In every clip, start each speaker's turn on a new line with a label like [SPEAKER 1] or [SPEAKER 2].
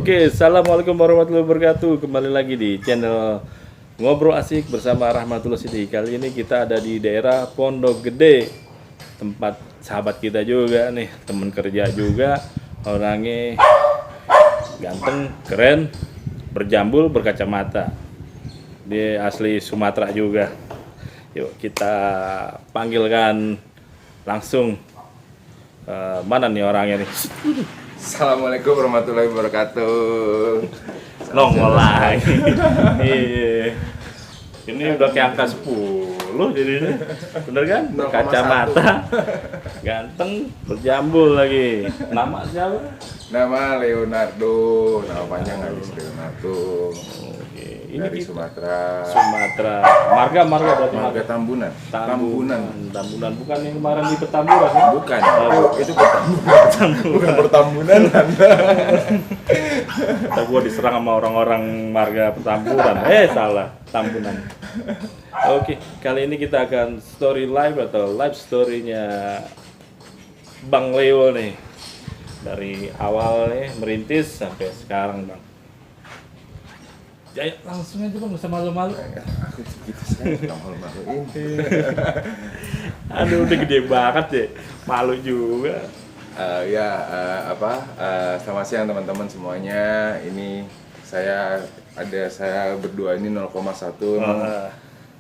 [SPEAKER 1] Oke, assalamualaikum warahmatullahi wabarakatuh. Kembali lagi di channel Ngobrol Asik bersama Rahmatullah Sidi. Kali ini kita ada di daerah Pondok Gede, tempat sahabat kita juga nih, teman kerja juga. Orangnya ganteng, keren, berjambul, berkacamata. Dia asli Sumatera juga. Yuk kita panggilkan langsung. Mana nih orangnya nih?
[SPEAKER 2] Assalamualaikum warahmatullahi wabarakatuh.
[SPEAKER 1] Nongol lagi. Iya. Ini udah kayak angka 10 jadinya. Bener kan?
[SPEAKER 2] 0,1.
[SPEAKER 1] Kacamata. Ganteng, berjambul lagi. Nama siapa?
[SPEAKER 2] Nama Leonardo, nama panjang Haris Leonardo.
[SPEAKER 1] Oke. Ini
[SPEAKER 2] Dari
[SPEAKER 1] kita
[SPEAKER 2] Sumatera.
[SPEAKER 1] Marga berarti
[SPEAKER 2] Marga Tambunan.
[SPEAKER 1] Tambunan bukan yang kemarin di Petamburan ya?
[SPEAKER 2] Bukan. Itu Petambunan. Bukan Pertambunan.
[SPEAKER 1] Kita gua diserang sama orang-orang marga Petamburan. Salah, Tambunan. Oke, kali ini kita akan story live atau live story-nya Bang Leo nih. Dari awal nih merintis sampai sekarang, Bang. Ya, langsung aja Bang, nggak usah malu-malu.
[SPEAKER 2] Aku gitu saya nggak malu-maluin.
[SPEAKER 1] Aduh, udah gede banget ya. Malu juga.
[SPEAKER 2] Selamat siang teman-teman semuanya. Ini saya berdua ini 0,1.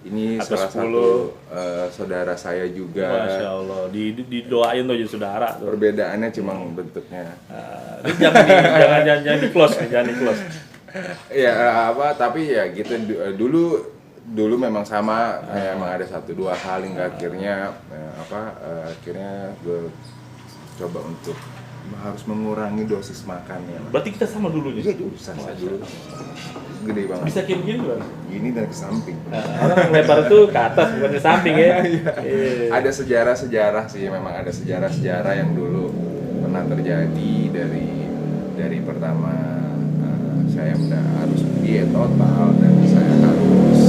[SPEAKER 2] Ini
[SPEAKER 1] Atas
[SPEAKER 2] salah
[SPEAKER 1] 10.
[SPEAKER 2] satu saudara saya juga.
[SPEAKER 1] Masya Allah, didoain tuh jadi saudara tuh.
[SPEAKER 2] Perbedaannya cuma bentuknya.
[SPEAKER 1] Ini jangan di close, jangan di close.
[SPEAKER 2] Tapi ya gitu dulu memang sama, emang ada 1-2 hal hingga akhirnya akhirnya gue coba untuk harus mengurangi dosis makannya.
[SPEAKER 1] Berarti kita sama dulunya.
[SPEAKER 2] Iya dulu, sama dulu. Gede banget.
[SPEAKER 1] Bisa kayak begini Bang.
[SPEAKER 2] Gini dari ke samping.
[SPEAKER 1] Orang yang lebar itu ke atas bukan ke samping ya. Iya.
[SPEAKER 2] Ada sejarah-sejarah sih, memang ada sejarah-sejarah yang dulu pernah terjadi dari pertama saya udah harus diet total dan saya harus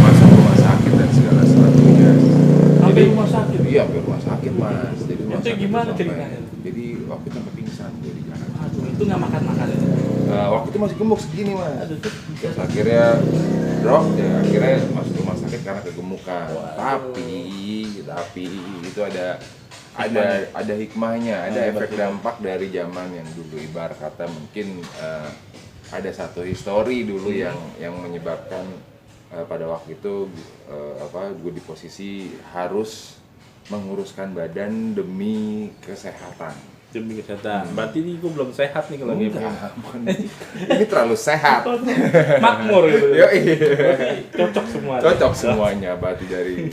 [SPEAKER 2] masuk rumah sakit dan segala sesuatunya.
[SPEAKER 1] Sampai rumah sakit.
[SPEAKER 2] Iya, sampai rumah sakit Mas. Jadi rumah
[SPEAKER 1] Itu
[SPEAKER 2] sakit
[SPEAKER 1] gimana
[SPEAKER 2] sampai-
[SPEAKER 1] ceritanya?
[SPEAKER 2] Jadi waktu itu sampai pingsan gue di jalan.
[SPEAKER 1] Aduh, itu nggak makan itu.
[SPEAKER 2] Waktu itu masih gemuk segini Mas.
[SPEAKER 1] Aduh, itu
[SPEAKER 2] Terus akhirnya drop ya, akhirnya masuk rumah sakit karena kegemukan. Tapi itu ada hikmahnya, ada efek dampak dari zaman yang dulu, ibarat kata mungkin ada satu histori dulu yang menyebabkan pada waktu itu gue di posisi harus menguruskan badan demi kesehatan.
[SPEAKER 1] demi kesehatan. Berarti ini gue belum sehat nih kalau gitu.
[SPEAKER 2] Ini terlalu sehat.
[SPEAKER 1] Makmur gitu.
[SPEAKER 2] Yoi.
[SPEAKER 1] Berarti cocok semua.
[SPEAKER 2] Cocok semuanya, berarti dari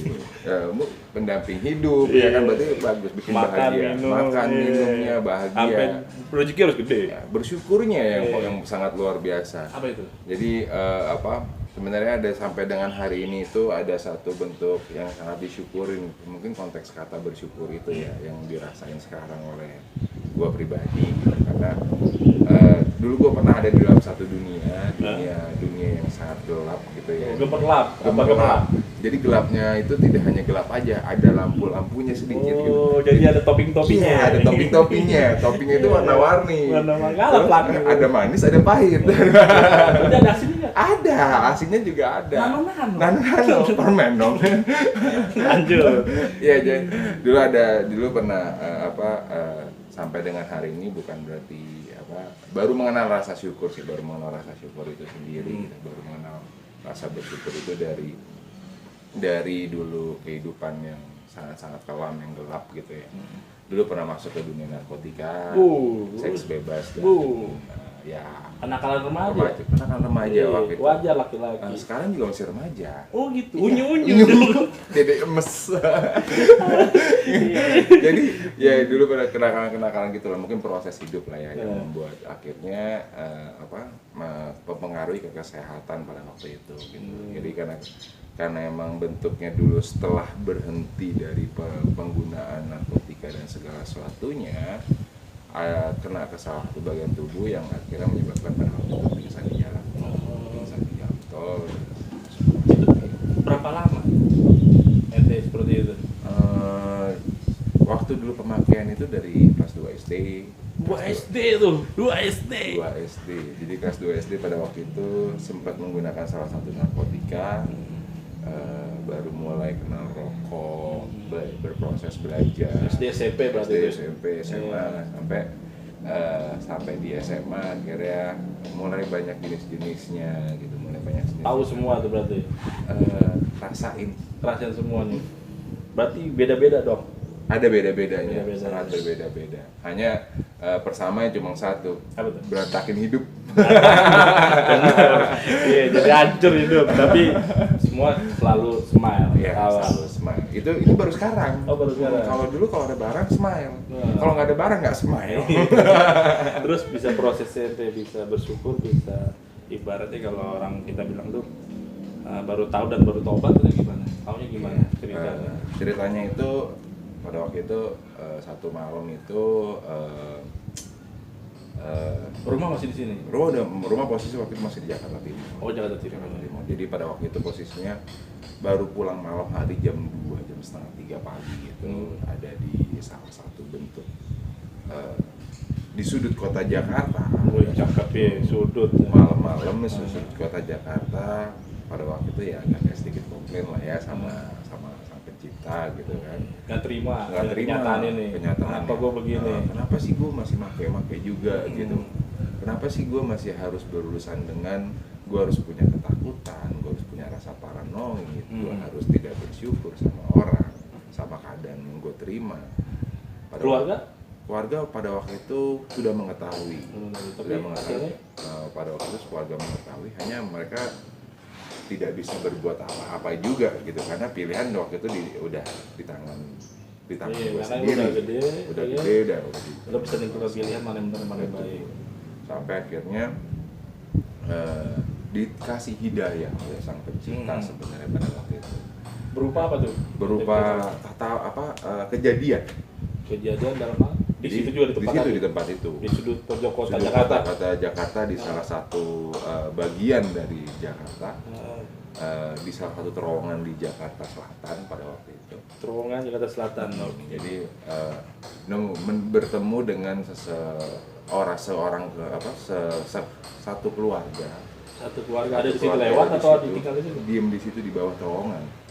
[SPEAKER 2] pendamping hidup,
[SPEAKER 1] Iya.
[SPEAKER 2] ya kan, berarti bagus, bikin
[SPEAKER 1] Makan,
[SPEAKER 2] bahagia.
[SPEAKER 1] minum,
[SPEAKER 2] Makan
[SPEAKER 1] iya.
[SPEAKER 2] minumnya bahagia.
[SPEAKER 1] Sampai rezeki harus gede.
[SPEAKER 2] Ya, bersyukurnya
[SPEAKER 1] Iya.
[SPEAKER 2] yang sangat luar biasa.
[SPEAKER 1] Apa itu?
[SPEAKER 2] Jadi sebenarnya ada sampai dengan hari ini itu ada satu bentuk yang sangat disyukurin. Mungkin konteks kata bersyukur itu ya yang dirasain sekarang oleh gua pribadi gitu. Karena dulu gua pernah ada di dalam satu dunia yang sangat gelap gitu ya.
[SPEAKER 1] Gemerlap.
[SPEAKER 2] Gemerlap. Jadi gelapnya itu tidak hanya gelap aja, ada lampunya sedikit gitu.
[SPEAKER 1] Oh, jadi ada topping-toppingnya.
[SPEAKER 2] Iya, ada toppingnya. Toppingnya itu warna-warni.
[SPEAKER 1] Warna-warni. Galap lah.
[SPEAKER 2] Ada manis, ada pahit.
[SPEAKER 1] Udah ada asinnya nggak?
[SPEAKER 2] Ada, asinnya juga ada.
[SPEAKER 1] Nano.
[SPEAKER 2] Permen dong.
[SPEAKER 1] Lanjut.
[SPEAKER 2] Iya, jadi dulu pernah sampai dengan hari ini bukan berarti baru mengenal rasa syukur sih, baru mengenal rasa syukur itu sendiri, gitu. Baru mengenal rasa bersyukur itu dari dulu kehidupan yang sangat-sangat kelam, yang gelap gitu ya. Dulu pernah masuk ke dunia narkotika, seks bebas dan ya
[SPEAKER 1] Kenakalan remaja.
[SPEAKER 2] kenakalan remaja waktu itu.
[SPEAKER 1] Wajar laki-laki.
[SPEAKER 2] Sekarang juga masih remaja.
[SPEAKER 1] Oh gitu. Unyu-unyu.
[SPEAKER 2] Dede emes. Jadi ya dulu pada kenakalan gitu lah, mungkin proses hidup lah ya yang membuat akhirnya mempengaruhi ke kesehatan pada waktu itu gitu. Jadi karena emang bentuknya dulu setelah berhenti dari penggunaan narkotika dan segala sesuatunya, kena ke salah satu bagian tubuh yang akhirnya menyebabkan pada waktu itu pingsan di jalan tol.
[SPEAKER 1] Berapa lama ente seperti itu?
[SPEAKER 2] Waktu dulu pemakaian itu dari kelas 2 SD.
[SPEAKER 1] SD tuh, 2 SD.
[SPEAKER 2] 2 SD. Jadi kelas 2 SD pada waktu itu sempat menggunakan salah satu narkotika. Baru mulai kenal rokok, berproses belajar.
[SPEAKER 1] SD SMP berarti.
[SPEAKER 2] SD SMP SMA sampai di SMA akhirnya mulai banyak jenis-jenisnya gitu, mulai banyak jenis.
[SPEAKER 1] Tahu semua tuh berarti. Rasain semua nih. Berarti beda-beda dong.
[SPEAKER 2] Ada beda-bedanya,
[SPEAKER 1] Beda-beda.
[SPEAKER 2] sangat berbeda-beda. Hanya persamanya cuma satu,
[SPEAKER 1] Apa tuh?
[SPEAKER 2] berantakin hidup.
[SPEAKER 1] Iya, jadi hancur hidup, tapi semua selalu smile.
[SPEAKER 2] Iya,
[SPEAKER 1] tawa.
[SPEAKER 2] selalu smile. Itu baru sekarang.
[SPEAKER 1] Oh, baru sekarang.
[SPEAKER 2] Kalau dulu kalau ada barang smile,
[SPEAKER 1] Nah.
[SPEAKER 2] kalau nggak ada barang nggak smile.
[SPEAKER 1] Terus bisa prosesnya tuh, bisa bersyukur, bisa ibaratnya kalau orang kita bilang tuh baru tahu dan baru tobat itu gimana? Taunya gimana ceritanya?
[SPEAKER 2] Ceritanya itu pada waktu itu satu malam itu
[SPEAKER 1] Rumah masih di sini.
[SPEAKER 2] rumah posisi waktu itu masih di Jakarta Timur.
[SPEAKER 1] Oh, Jakarta Timur.
[SPEAKER 2] Jakarta Timur. Jadi pada waktu itu posisinya baru pulang malam hari jam 2, jam setengah 3 pagi itu ada di salah satu bentuk di sudut kota Jakarta.
[SPEAKER 1] Wih, cakep ya, sudut.
[SPEAKER 2] Malam-malam di sudut kota Jakarta. Pada waktu itu ya agak sedikit komplain lah ya sama sang pencipta gitu kan.
[SPEAKER 1] Nggak terima
[SPEAKER 2] Kenyataan
[SPEAKER 1] ini.
[SPEAKER 2] kenyataan
[SPEAKER 1] Kenapa gue begini?
[SPEAKER 2] kenapa sih gue masih make juga gitu, kenapa sih gue masih harus berurusan dengan, gue harus punya ketakutan, gue harus punya rasa paranoid, gue harus tidak bersyukur sama orang, sama keadaan yang gue terima. Keluarga pada waktu itu sudah mengetahui, pada waktu itu keluarga mengetahui, hanya mereka tidak bisa berbuat apa-apa juga gitu, karena pilihan waktu itu udah di tangan
[SPEAKER 1] Iya,
[SPEAKER 2] gue
[SPEAKER 1] karena
[SPEAKER 2] sendiri,
[SPEAKER 1] udah gede,
[SPEAKER 2] udah
[SPEAKER 1] lo bisa nentukan pilihan mana yang benar mana yang baik.
[SPEAKER 2] Sampai akhirnya dikasih hidayah oleh sang pencipta sebenarnya pada waktu itu.
[SPEAKER 1] Berupa apa tuh?
[SPEAKER 2] Berupa kejadian
[SPEAKER 1] dalam hal di situ juga di
[SPEAKER 2] tempat itu.
[SPEAKER 1] Di sudut pojok kota
[SPEAKER 2] Sudut
[SPEAKER 1] Jakarta.
[SPEAKER 2] kota Jakarta di salah satu bagian dari Jakarta. Di salah satu terowongan di Jakarta Selatan pada waktu itu.
[SPEAKER 1] Terowongan Jakarta Selatan.
[SPEAKER 2] Jadi bertemu dengan satu keluarga.
[SPEAKER 1] Satu keluarga ada di situ lewat atau ditinggal di situ?
[SPEAKER 2] Diem di situ di bawah terowongan.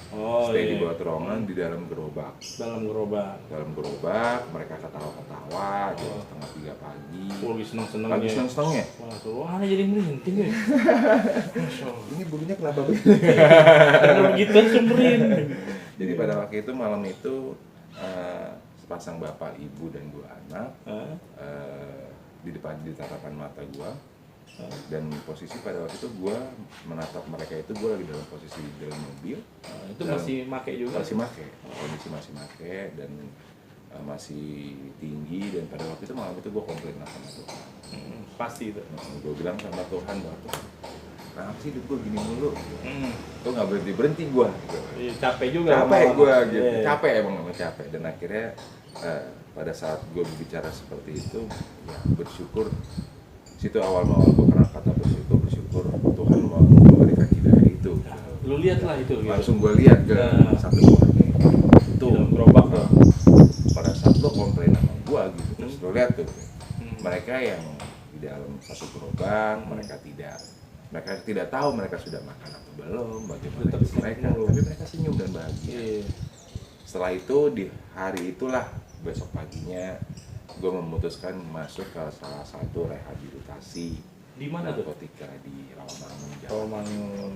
[SPEAKER 2] Stay di bawah terowongan di dalam gerobak.
[SPEAKER 1] Dalam gerobak,
[SPEAKER 2] mereka ketawa-ketawa jam setengah 3 pagi.
[SPEAKER 1] Lagi seneng-senengnya. Wah, jadi merinding ya.
[SPEAKER 2] Ini bulunya kenapa begini?
[SPEAKER 1] Kalau begitu sumberin.
[SPEAKER 2] Jadi pada waktu itu malam itu sepasang bapak, ibu dan 2 anak di tatapan mata gua. Dan posisi pada waktu itu gue menatap mereka itu, gue lagi dalam posisi di dalam mobil.
[SPEAKER 1] Itu masih make juga?
[SPEAKER 2] Masih make, kondisi masih make dan masih tinggi. Dan pada waktu itu malam itu gue komplain sama Tuhan.
[SPEAKER 1] Pasti itu.
[SPEAKER 2] Gue bilang sama Tuhan bahwa kenapa sih hidup gue gini mulu? Kok nggak berhenti gue? Gitu.
[SPEAKER 1] Capek juga.
[SPEAKER 2] Capek gue gitu. Capek emang capek. Dan akhirnya pada saat gue berbicara seperti itu, ya bersyukur. Situ awal gue kenal kata bersyukur Tuhan mau memberikan hidayah itu.
[SPEAKER 1] Lu lihat lah itu.
[SPEAKER 2] Langsung gue lihat ke satu keluarga itu.
[SPEAKER 1] Gerobak tuh.
[SPEAKER 2] Pada saat lo komplain sama gue gitu, terus lo lihat tuh mereka yang di dalam satu gerobak, mereka tidak tahu mereka sudah makan atau belum, bagaimana mereka, tapi mereka senyum dan bahagia. Setelah itu di hari itulah besok paginya gue memutuskan masuk ke salah satu rehabilitasi.
[SPEAKER 1] Di mana tuh?
[SPEAKER 2] Narkotika di Rawamangun.
[SPEAKER 1] Rawamangun.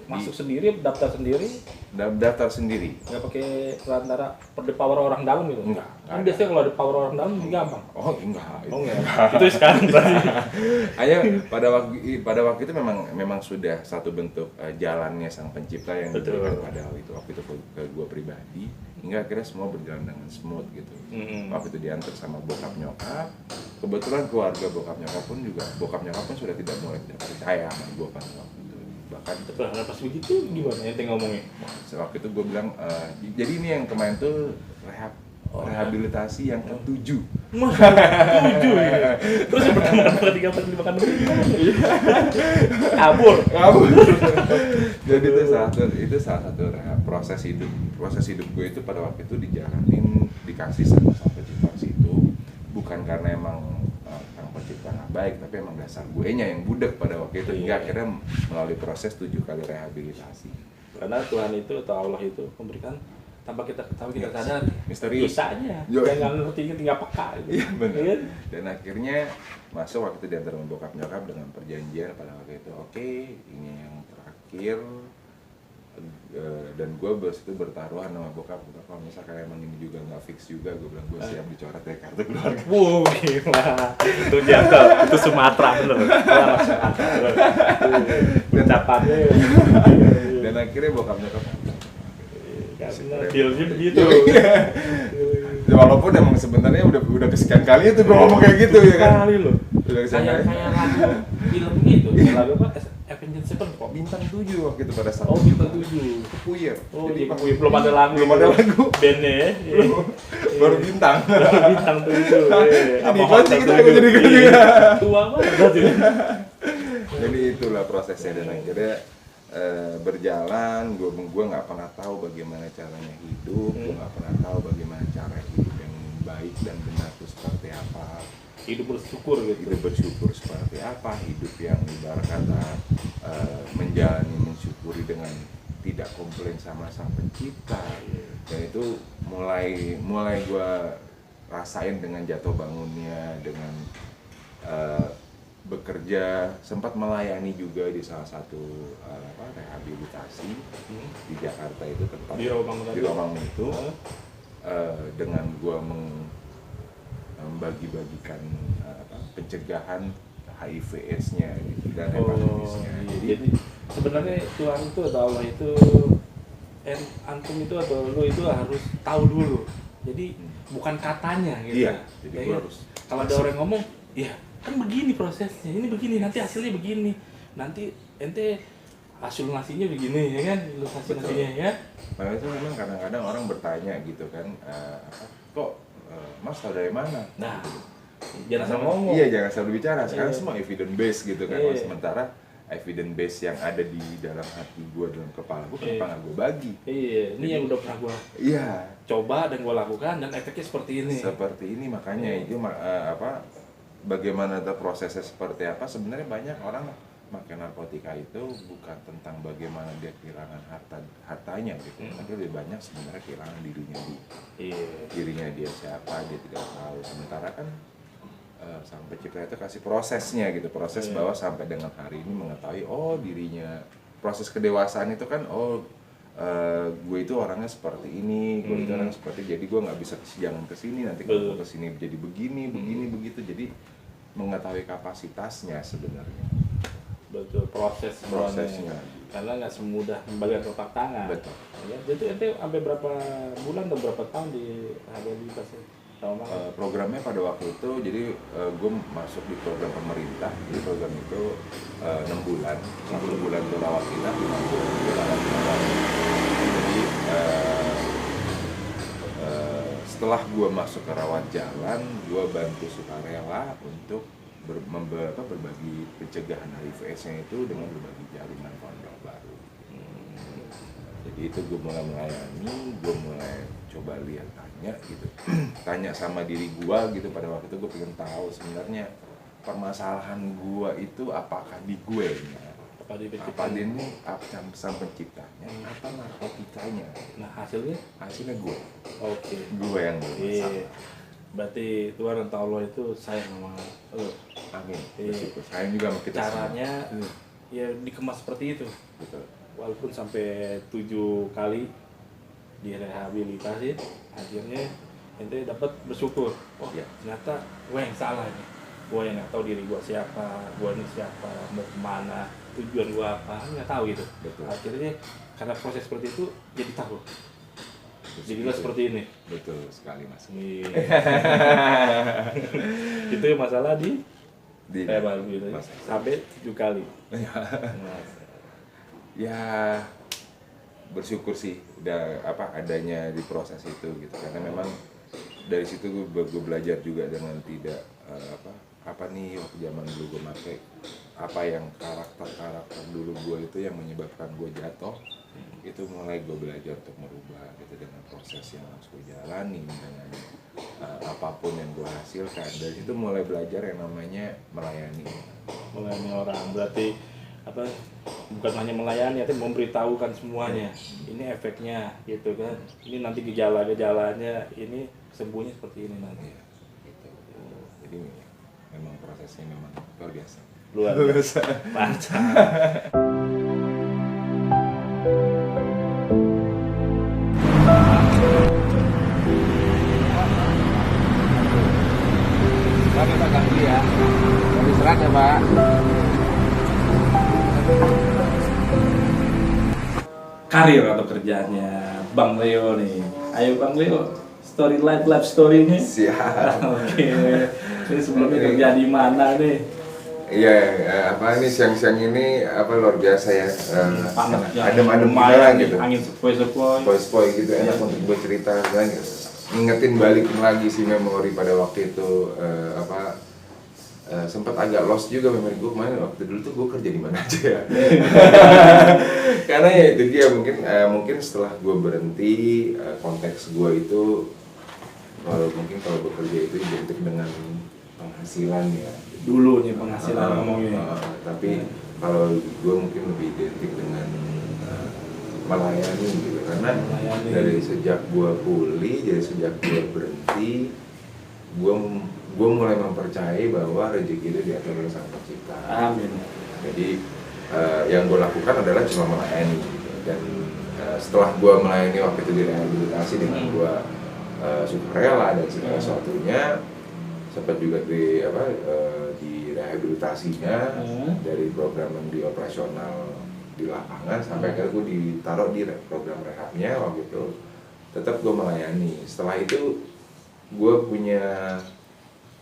[SPEAKER 1] Masuk sendiri, daftar sendiri?
[SPEAKER 2] Daftar sendiri.
[SPEAKER 1] Nggak pakai perantara power orang dalam gitu?
[SPEAKER 2] Enggak.
[SPEAKER 1] Kan biasanya kalau ada power orang dalam lebih gampang.
[SPEAKER 2] Oh enggak.
[SPEAKER 1] Itu sekarang berarti.
[SPEAKER 2] Hanya pada waktu itu memang sudah satu bentuk jalannya sang pencipta yang diberikan pada waktu itu ke gue pribadi, hingga akhirnya semua berjalan dengan smooth gitu. Waktu itu diantar sama bokap nyokap. Kebetulan keluarga bokap nyokap pun sudah tidak percaya sama gue pada waktu itu. Bahkan
[SPEAKER 1] pas begitu gimana ente ngomongnya?
[SPEAKER 2] Waktu itu gue bilang jadi ini yang kemarin tuh rehabilitasi yang ke-7.
[SPEAKER 1] Terus yang pertama kali dimakan kabur.
[SPEAKER 2] Jadi itu salah satu proses hidup gue itu pada waktu itu dijalanin, dikasih sama sampai di situ, bukan karena emang Sang Pencipta nggak baik, tapi emang dasar gue nya yang budak pada waktu itu, hingga akhirnya melalui proses 7 kali rehabilitasi.
[SPEAKER 1] Karena Tuhan itu atau Allah itu memberikan tanpa kita ketahui, kita sadar
[SPEAKER 2] Misterius.
[SPEAKER 1] bisa aja,
[SPEAKER 2] Yo.
[SPEAKER 1] yang nggak ngerti tinggal peka gitu.
[SPEAKER 2] Iya benar.
[SPEAKER 1] Iya.
[SPEAKER 2] Dan akhirnya masuk waktu itu diantar sama bokap nyokap dengan perjanjian pada waktu itu, oke, ini yang terakhir. Dan gue itu bertaruhan sama bokap kalau misalkan emang ini juga nggak fix juga, gue bilang gue siap dicoret dari kartu keluarga.
[SPEAKER 1] Wow, gila. Itu jatuh, itu Sumatera bener. Itu anak Sumatera. Ucapannya.
[SPEAKER 2] Dan akhirnya bokap nyokap
[SPEAKER 1] Karena feelnya begitu.
[SPEAKER 2] ya, walaupun emang sebenarnya udah kesekian kali itu gue ngomong kayak gitu ya kan.
[SPEAKER 1] Kali loh.
[SPEAKER 2] Udah kesekian kali.
[SPEAKER 1] Kayak lagu film gitu. Lagu apa? Avengers Sevenfold.
[SPEAKER 2] Bintang 7 waktu itu pada saat.
[SPEAKER 1] Oh, Bintang 7.
[SPEAKER 2] Kepuyer.
[SPEAKER 1] Oh,
[SPEAKER 2] Jadi
[SPEAKER 1] iya, belum ada lagu.
[SPEAKER 2] Belum ada lagu.
[SPEAKER 1] Bandnya ya.
[SPEAKER 2] Baru bintang.
[SPEAKER 1] Bintang 7.
[SPEAKER 2] Ini kunci kita jadi gini.
[SPEAKER 1] Tua banget ya.
[SPEAKER 2] Jadi itulah prosesnya dan akhirnya berjalan. Gue nggak pernah tahu bagaimana caranya hidup. Gue nggak pernah tahu bagaimana cara hidup yang baik dan benar itu seperti apa.
[SPEAKER 1] Hidup bersyukur gitu.
[SPEAKER 2] Hidup bersyukur seperti apa, hidup yang ibarat kata menjalani, mensyukuri dengan tidak komplain sama Sang Pencipta. Dan itu mulai gue rasain dengan jatuh bangunnya, dengan bekerja, sempat melayani juga di salah satu rehabilitasi di Jakarta itu, tempat
[SPEAKER 1] Di Romang
[SPEAKER 2] itu, dengan gue membagi-bagikan pencegahan HIV/AIDS-nya gitu, dan hepatitisnya.
[SPEAKER 1] Jadi sebenarnya Tuhan itu atau Allah itu antum itu atau lu itu harus tahu dulu. Jadi bukan katanya gitu.
[SPEAKER 2] Iya, jadi
[SPEAKER 1] ya,
[SPEAKER 2] gua
[SPEAKER 1] kan?
[SPEAKER 2] harus
[SPEAKER 1] Kalau ada orang ngomong, ya kan begini prosesnya, ini begini, nanti hasilnya begini, nanti ente hasil nasinya begini, ya kan, ilustrasi
[SPEAKER 2] Betul.
[SPEAKER 1] nasinya ya.
[SPEAKER 2] Nah itu memang kadang-kadang orang bertanya gitu kan, kok Mas tahu dari mana?
[SPEAKER 1] Nah,
[SPEAKER 2] Gitu.
[SPEAKER 1] jangan sama ngomong.
[SPEAKER 2] Iya, jangan selalu bicara. Sekarang
[SPEAKER 1] Iya.
[SPEAKER 2] semua evidence based gitu kan.
[SPEAKER 1] Iya.
[SPEAKER 2] Sementara evidence base yang ada di dalam hati gue, dalam kepala gue, kenapa nggak gue bagi?
[SPEAKER 1] Iya, ini yang udah pernah gua
[SPEAKER 2] Iya.
[SPEAKER 1] coba dan gua lakukan dan efeknya seperti ini.
[SPEAKER 2] Seperti ini, makanya itu bagaimana prosesnya seperti apa? Sebenarnya banyak orang makan narkotika itu bukan tentang bagaimana dia kehilangan hartanya gitu, tapi lebih banyak sebenarnya kehilangan dirinya dia siapa, dia tidak tahu. Sementara kan Sang Pencipta itu kasih prosesnya gitu, proses bahwa sampai dengan hari ini mengetahui dirinya, proses kedewasaan itu kan gue itu orangnya seperti ini, gue itu orangnya seperti, jadi gue nggak bisa jangan kesini, nanti kalau gue kesini jadi begini begitu, jadi mengetahui kapasitasnya sebenarnya.
[SPEAKER 1] Betul, prosesnya. Karena nggak semudah membalikkan telapak tangan.
[SPEAKER 2] Betul.
[SPEAKER 1] Ya, itu ente sampai berapa bulan atau berapa tahun di rehabilitasi?
[SPEAKER 2] Programnya pada waktu itu, jadi gue masuk di program pemerintah. Jadi program itu 6 bulan, 1 bulan itu rawat inap, 5 bulan itu rawat jalan. Jadi setelah gue masuk ke rawat jalan, gue bantu sukarela untuk berbagi pencegahan HIV/AIDS-nya itu dengan berbagi jaringan kondom baru. Jadi itu gue mulai melayani, gue mulai coba lihat, tanya gitu, tanya sama diri gue gitu. Pada waktu itu gue pengen tahu sebenarnya permasalahan gue itu apakah di gue nya, apa di ini, Sang Penciptanya, apa narkotikanya.
[SPEAKER 1] Nah hasilnya
[SPEAKER 2] gue.
[SPEAKER 1] Oke.
[SPEAKER 2] Gue yang bermasalah.
[SPEAKER 1] Berarti Tuhan atau Allah itu sayang sama lo.
[SPEAKER 2] Amin. Bersyukur. Sayang juga sama kita.
[SPEAKER 1] Caranya ya dikemas seperti itu.
[SPEAKER 2] Betul.
[SPEAKER 1] Walaupun sampai 7 kali direhabilitasi, akhirnya ente dapat bersyukur. Oh ya, ternyata gue yang salah nih. Gue yang nggak tahu diri gue siapa, gue ini siapa, mau kemana, tujuan gue apa, nggak tahu gitu.
[SPEAKER 2] Betul.
[SPEAKER 1] Akhirnya karena proses seperti itu jadi tahu. Jadilah seperti ini.
[SPEAKER 2] Betul sekali, Mas.
[SPEAKER 1] Itu masalah di
[SPEAKER 2] baru
[SPEAKER 1] gitu. Sampai 7 kali.
[SPEAKER 2] Ya bersyukur sih udah adanya di proses itu gitu, karena memang dari situ gue belajar juga dengan tidak apa nih waktu zaman dulu gue pakai apa yang karakter dulu gue itu yang menyebabkan gue jatuh, itu mulai gue belajar untuk merubah gitu dengan proses yang harus gue jalani, dengan apapun yang gue hasilkan. Dari itu mulai belajar yang namanya melayani.
[SPEAKER 1] Melayani orang berarti apa, bukan hanya melayani tapi memberitahukan semuanya, ini efeknya gitu kan, ini nanti gejala-gejalanya, ini sembuhnya seperti ini nanti.
[SPEAKER 2] Ya, gitu. Jadi memang prosesnya memang luar biasa.
[SPEAKER 1] Luar biasa. Mantap.
[SPEAKER 2] Pak, kita ganti ya. Ganti serat ya, Pak.
[SPEAKER 1] Karir atau kerjaannya Bang Leo nih. Ayo Bang Leo, story life story-nya.
[SPEAKER 2] Siap.
[SPEAKER 1] Oke. Ini sebelumnya kerja di mana nih?
[SPEAKER 2] Iya, apa ini siang-siang ini apa luar biasa ya.
[SPEAKER 1] Panas,
[SPEAKER 2] adem-adem
[SPEAKER 1] lumayan
[SPEAKER 2] gimana
[SPEAKER 1] nih,
[SPEAKER 2] gitu.
[SPEAKER 1] angin sepoi-sepoi.
[SPEAKER 2] Spoi-spoi gitu enak untuk gue cerita dan ngingetin balikin lagi sih memori pada waktu itu sempat agak lost juga memori gue kemarin waktu dulu tuh gue kerja di mana aja ya. Karena ya itu dia mungkin setelah gue berhenti konteks gue itu mungkin kalau bekerja itu identik dengan penghasilan ya.
[SPEAKER 1] Dulu nih penghasilan ngomongnya.
[SPEAKER 2] Tapi kalau gue mungkin lebih identik dengan melayani gitu karena
[SPEAKER 1] Melayani.
[SPEAKER 2] dari sejak gue pulih, dari sejak gue berhenti, gue mulai mempercayai bahwa rezeki itu diatur oleh Sang Pencipta.
[SPEAKER 1] Amin.
[SPEAKER 2] Jadi yang gue lakukan adalah cuma melayani gitu. Dan setelah gue melayani waktu itu di rehabilitasi dengan gue sukarela dan segala sesuatunya, sempat juga di rehabilitasinya dari program yang di operasional di lapangan sampai akhirnya gue ditaruh di program rehabnya waktu itu, tetap gue melayani. Setelah itu gue punya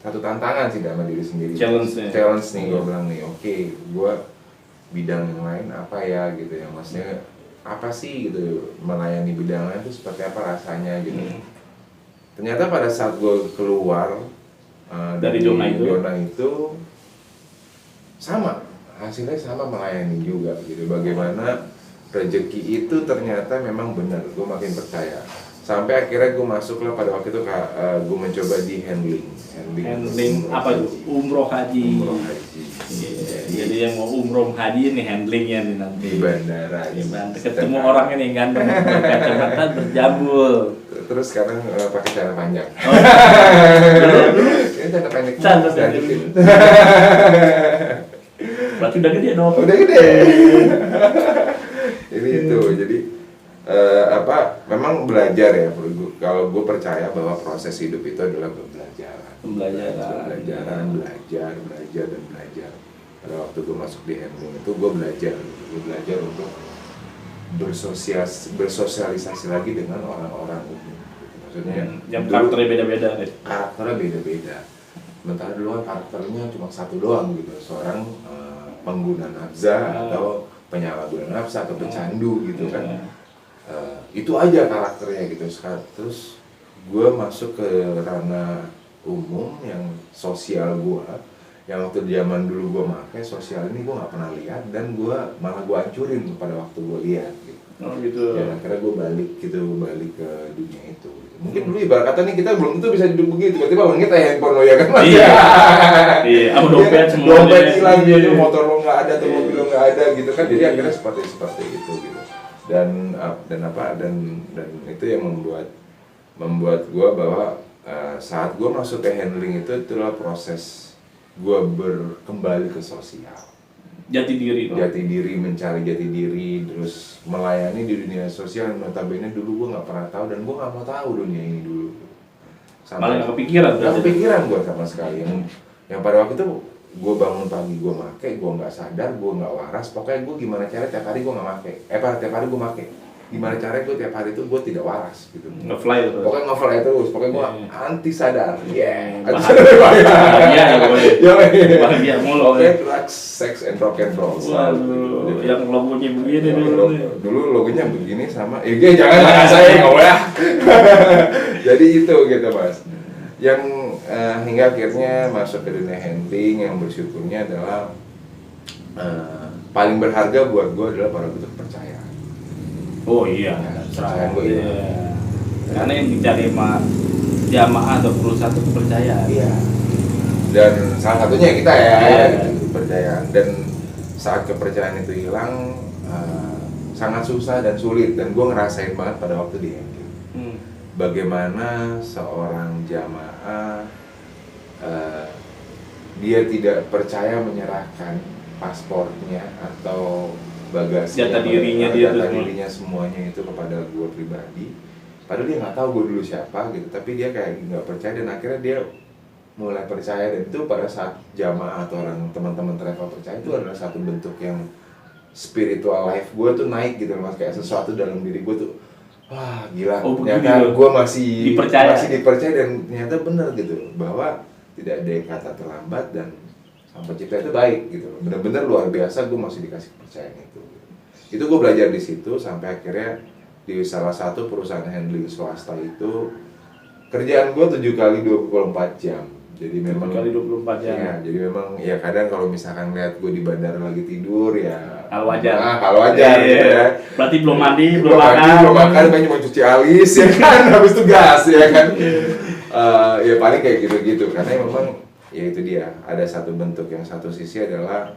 [SPEAKER 2] satu tantangan sih sama diri sendiri, challenge nih gue bilang nih, oke, gue bidang yang lain apa ya gitu ya, maksudnya apa sih gitu, melayani bidang lain itu seperti apa rasanya gitu. Ternyata pada saat gue keluar dari zona itu sama, hasilnya sama, melayani juga gitu. Bagaimana rezeki itu ternyata memang benar, gue makin percaya. Sampai akhirnya gue masuk lah pada waktu itu gue mencoba di handling
[SPEAKER 1] apa tuh? Umroh haji.
[SPEAKER 2] Yeah.
[SPEAKER 1] Jadi yang mau umroh haji nih handlingnya nih nanti
[SPEAKER 2] di bandara.
[SPEAKER 1] Ketemu orangnya nih ganteng berkacamata berjambul.
[SPEAKER 2] Terus sekarang pakai cara panjang.
[SPEAKER 1] Dulu
[SPEAKER 2] ini cara pendek.
[SPEAKER 1] Berarti udah gede dong.
[SPEAKER 2] Udah gede. Ini itu jadi memang belajar ya. Kalau gue percaya bahwa proses hidup itu adalah pembelajaran, belajar. Pada waktu gue masuk di handling itu gue belajar untuk bersosialisasi lagi dengan orang-orang umum. Maksudnya
[SPEAKER 1] yang karakternya beda-beda deh.
[SPEAKER 2] Karakternya beda-beda. Sementara dulu kan karakternya cuma satu doang gitu, seorang pengguna nafsa atau penyalahguna nafsa atau pecandu gitu kan. Itu aja karakternya gitu. Terus gue masuk ke ranah umum yang sosial gue, yang waktu zaman dulu gue pakai sosial ini gue nggak pernah lihat dan malah gue hancurin pada waktu gue lihat gitu.
[SPEAKER 1] Oh gitu.
[SPEAKER 2] Ya akhirnya gue balik ke dunia itu. Mungkin dulu ibarat kata nih kita belum tentu bisa hidup begitu, tiba-tiba bang kita handphone lo ya kan?
[SPEAKER 1] Iya. Apa dompet semua?
[SPEAKER 2] Dompet hilang gitu, motor lo nggak ada atau mobil lo nggak ada gitu kan? Jadi akhirnya seperti itu gitu. Dan itu yang membuat gue bahwa saat gue masuk ke handling itu itulah proses gue kembali ke sosial.
[SPEAKER 1] Jati diri,
[SPEAKER 2] mencari jati diri, terus melayani di dunia sosial. Notabene dulu gue nggak pernah tahu dan gue nggak mau tahu dunia ini dulu.
[SPEAKER 1] Malah nggak kepikiran
[SPEAKER 2] gue sama sekali. Yang pada waktu itu gue bangun pagi gue make, gue nggak sadar, gue nggak waras. Pokoknya gue gimana cara tiap hari gue nggak make. Tiap hari gue make. Gimana caranya gue tiap hari itu gue tidak waras gitu.
[SPEAKER 1] Nge-fly terus.
[SPEAKER 2] Pokoknya nge-fly terus. Pokoknya gue anti sadar.
[SPEAKER 1] Bahagia mulu.
[SPEAKER 2] Oke, drugs, sex and rock and roll.
[SPEAKER 1] Waduh, yang logonya begini dulu.
[SPEAKER 2] Dulu logonya begini sama. Jangan saya nggak boleh. Jadi itu gitu mas. Yang hingga akhirnya masuk ke dunia handling, yang bersyukurnya adalah paling berharga buat gue adalah pada waktu kepercayaan.
[SPEAKER 1] Oh iya,
[SPEAKER 2] kepercayaan gue itu.
[SPEAKER 1] Karena yang dicari jamaah atau perlu satu kepercayaan.
[SPEAKER 2] Iya. Dan salah satunya kita ya,
[SPEAKER 1] Iya.
[SPEAKER 2] gitu, kepercayaan. Dan saat kepercayaan itu hilang, sangat susah dan sulit. Dan gue ngerasain banget pada waktu di Henry. Bagaimana seorang jamaah dia tidak percaya menyerahkan pasportnya atau bagasinya, data dirinya semuanya itu kepada gue pribadi. Padahal dia nggak tahu gue dulu siapa gitu, tapi dia kayak nggak percaya dan akhirnya dia mulai percaya. Dan itu pada saat jamaah atau orang teman-teman travel percaya, itu adalah satu bentuk yang spiritual life gue tuh naik gitu mas, kayak sesuatu dalam diri gue tuh wah gila, ternyata gue masih dipercaya dan ternyata benar gitu bahwa tidak ada yang kata terlambat dan Sang Pencipta itu baik gitu, benar-benar luar biasa. Gue masih dikasih kepercayaan itu gue belajar di situ sampai akhirnya di salah satu perusahaan handling swasta itu kerjaan gue 7 kali 24 jam. Jadi memang
[SPEAKER 1] kali 24 jam.
[SPEAKER 2] Ya, jadi memang ya kadang kalau misalkan lihat gue di bandara lagi tidur ya
[SPEAKER 1] kalau wajar.
[SPEAKER 2] Kalau wajar ya.
[SPEAKER 1] Berarti belum mandi,
[SPEAKER 2] belum makan, banyak mau cuci alis ya kan, habis itu gas ya kan. Ya paling kayak gitu-gitu karena memang ya itu dia, ada satu bentuk yang satu sisi adalah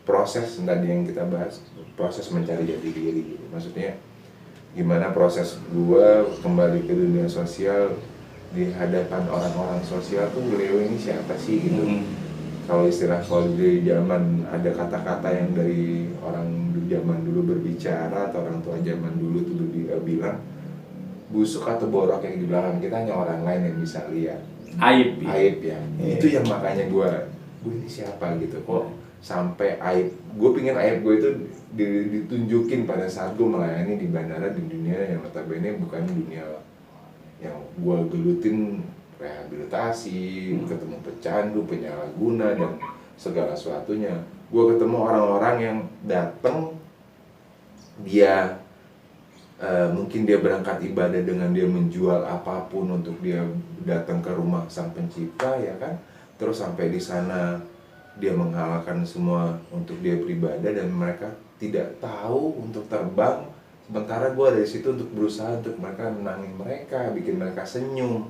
[SPEAKER 2] proses tadi yang kita bahas, proses mencari jati diri gitu. Maksudnya gimana proses gue kembali ke dunia sosial di hadapan orang-orang sosial tuh beliau ini siapa sih gitu. Kalau di zaman ada kata-kata yang dari orang zaman dulu berbicara atau orang tua zaman dulu tuh dia bilang busuk atau borok yang di belakang kita hanya orang lain yang bisa lihat. Aib ya. Itu yang makanya gue ini siapa gitu kok sampai aib. Gue pingin aib gue itu ditunjukin pada saat gue melayani di bandara di dunia yang notabene bukan dunia yang gue gelutin rehabilitasi, ketemu pecandu, penyalahguna dan segala sesuatunya. Gue ketemu orang-orang yang datang, dia mungkin dia berangkat ibadah dengan dia menjual apapun untuk dia datang ke rumah Sang Pencipta ya kan. Terus sampai di sana dia menghalalkan semua untuk dia beribadah dan mereka tidak tahu untuk terbang. Sementara gue dari situ untuk berusaha untuk mereka menangin mereka, bikin mereka senyum,